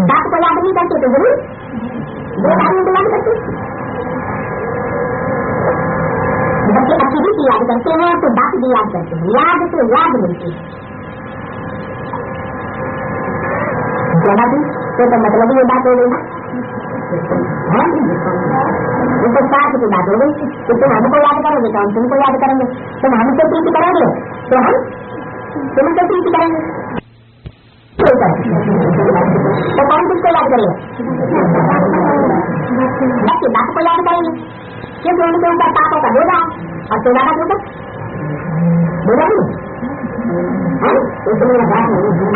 बाप को याद नहीं करते तो जरूर दो आदमी को याद करते। बच्चे अच्छी भी याद करते हैं तो बाप भी याद करते हैं, याद तो याद मिलती है। तो मतलब ये बात हो गई, तो साथ की बात हो गई कि तुम हमको याद करोगे तो हम तुमको याद करेंगे, तुम हमसे प्रीति करोगे तो हम तुमसे प्रीति करेंगे। तो कौन किसको याद करेगा? बच्चे बाप को याद करेंगे क्योंकि उनके ऊपर पापों का बोझा और सेवा का ऊपर बोझा नहीं।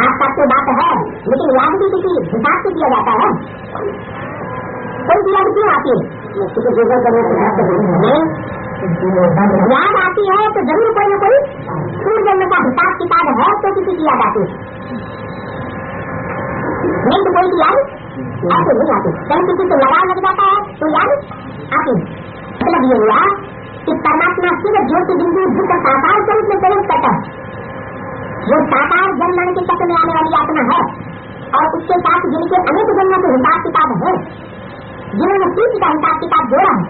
आप तक तो बात है, लेकिन याद भी किसी हिसाब से किया जाता है। कोई याद क्यों आती है? याद आती है तो जरूर कोई न कोई पूर्व जन्म का हिसाब किताब है तो किसी की याद आती है, नहीं तो कोई की याद ऐसे नहीं आती। कहीं किसी को लगाव लग जाता है तो याद आती। मतलब ये हुआ कि परमात्मा सिर्फ ज्योति बिंदु जिसका साकार स्वरूप में प्रवेश करता है, वो साकार जन्म मरण के चक्र में आने वाली आत्मा है, और उसके साथ जिनके अनेक जन्मों के हिसाब किताब है, जिन्होंने प्रीति का हिसाब किताब जोड़ा है,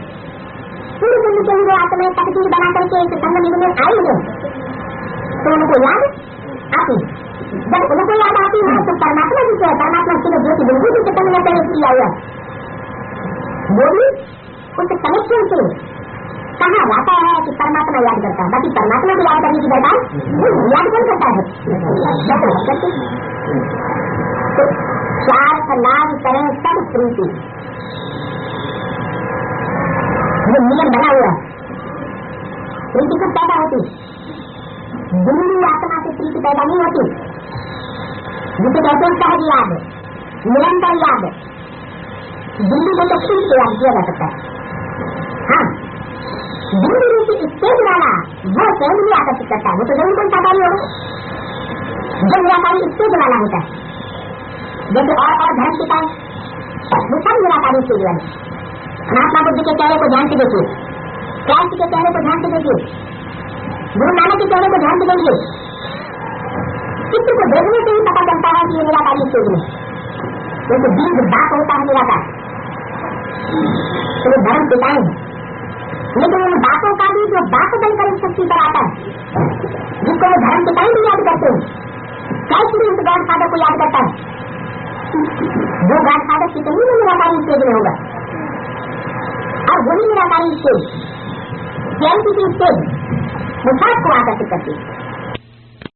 पूरी जन्म के लिए आत्मा तकदीर बना करके इस संगम युग में आए हैं, तो उनको याद आती। जब उनको याद आती है तो परमात्मा जिसे है, परमात्मा सिर्फ ज्योति बिंदु के चक्र में प्रवेश किया हुआ, वो भी उस कनेक्शन से कहा जाता है कि परमात्मा याद करता है। बाकी परमात्मा को याद करने की दरकार याद कौन करता है? तो स्वार्थ लाभ करें सब प्रीति, ये नियम बना हुआ। प्रीति कब पैदा होती? दिल्ली आत्मा से प्रीति पैदा नहीं होती, जिसे कहते हैं सहज याद, निरंतर याद। दिल्ली को तो ठीक से याद किया जा सकता है। हाँ, दिल्ली रूपी स्टेज वाला वो सहज भी आकर्षित करता है, वो तो जरूर कोई साकारी होगा जो निराकारी स्टेज वाला होता है। जैसे और धर्म पिता वो सब निराकारी स्टेज वाले। महात्मा बुद्ध के चेहरे को ध्यान से देखिए, क्राइस्ट के चेहरे को ध्यान से देखिए, गुरु नानक के चेहरे को ध्यान से देखिए, चित्र को देखने से ही पता चलता है कि ये निराकारी स्टेज में, क्योंकि दीर्घ बाप होता है निराकार, तो धर्म पिताएं हैं। लेकिन उन बापों का भी जो बाप बनकर इस शक्ति पर आता है, जिसको वो धर्म पिताएं भी याद करते हैं, कैसे उस गॉड फादर को याद करता है, वो गॉड फादर कितनी में निराकारी स्टेज में होगा। और वही निराकारी स्टेज, की स्टेज वो सबको आकर्षित करती है।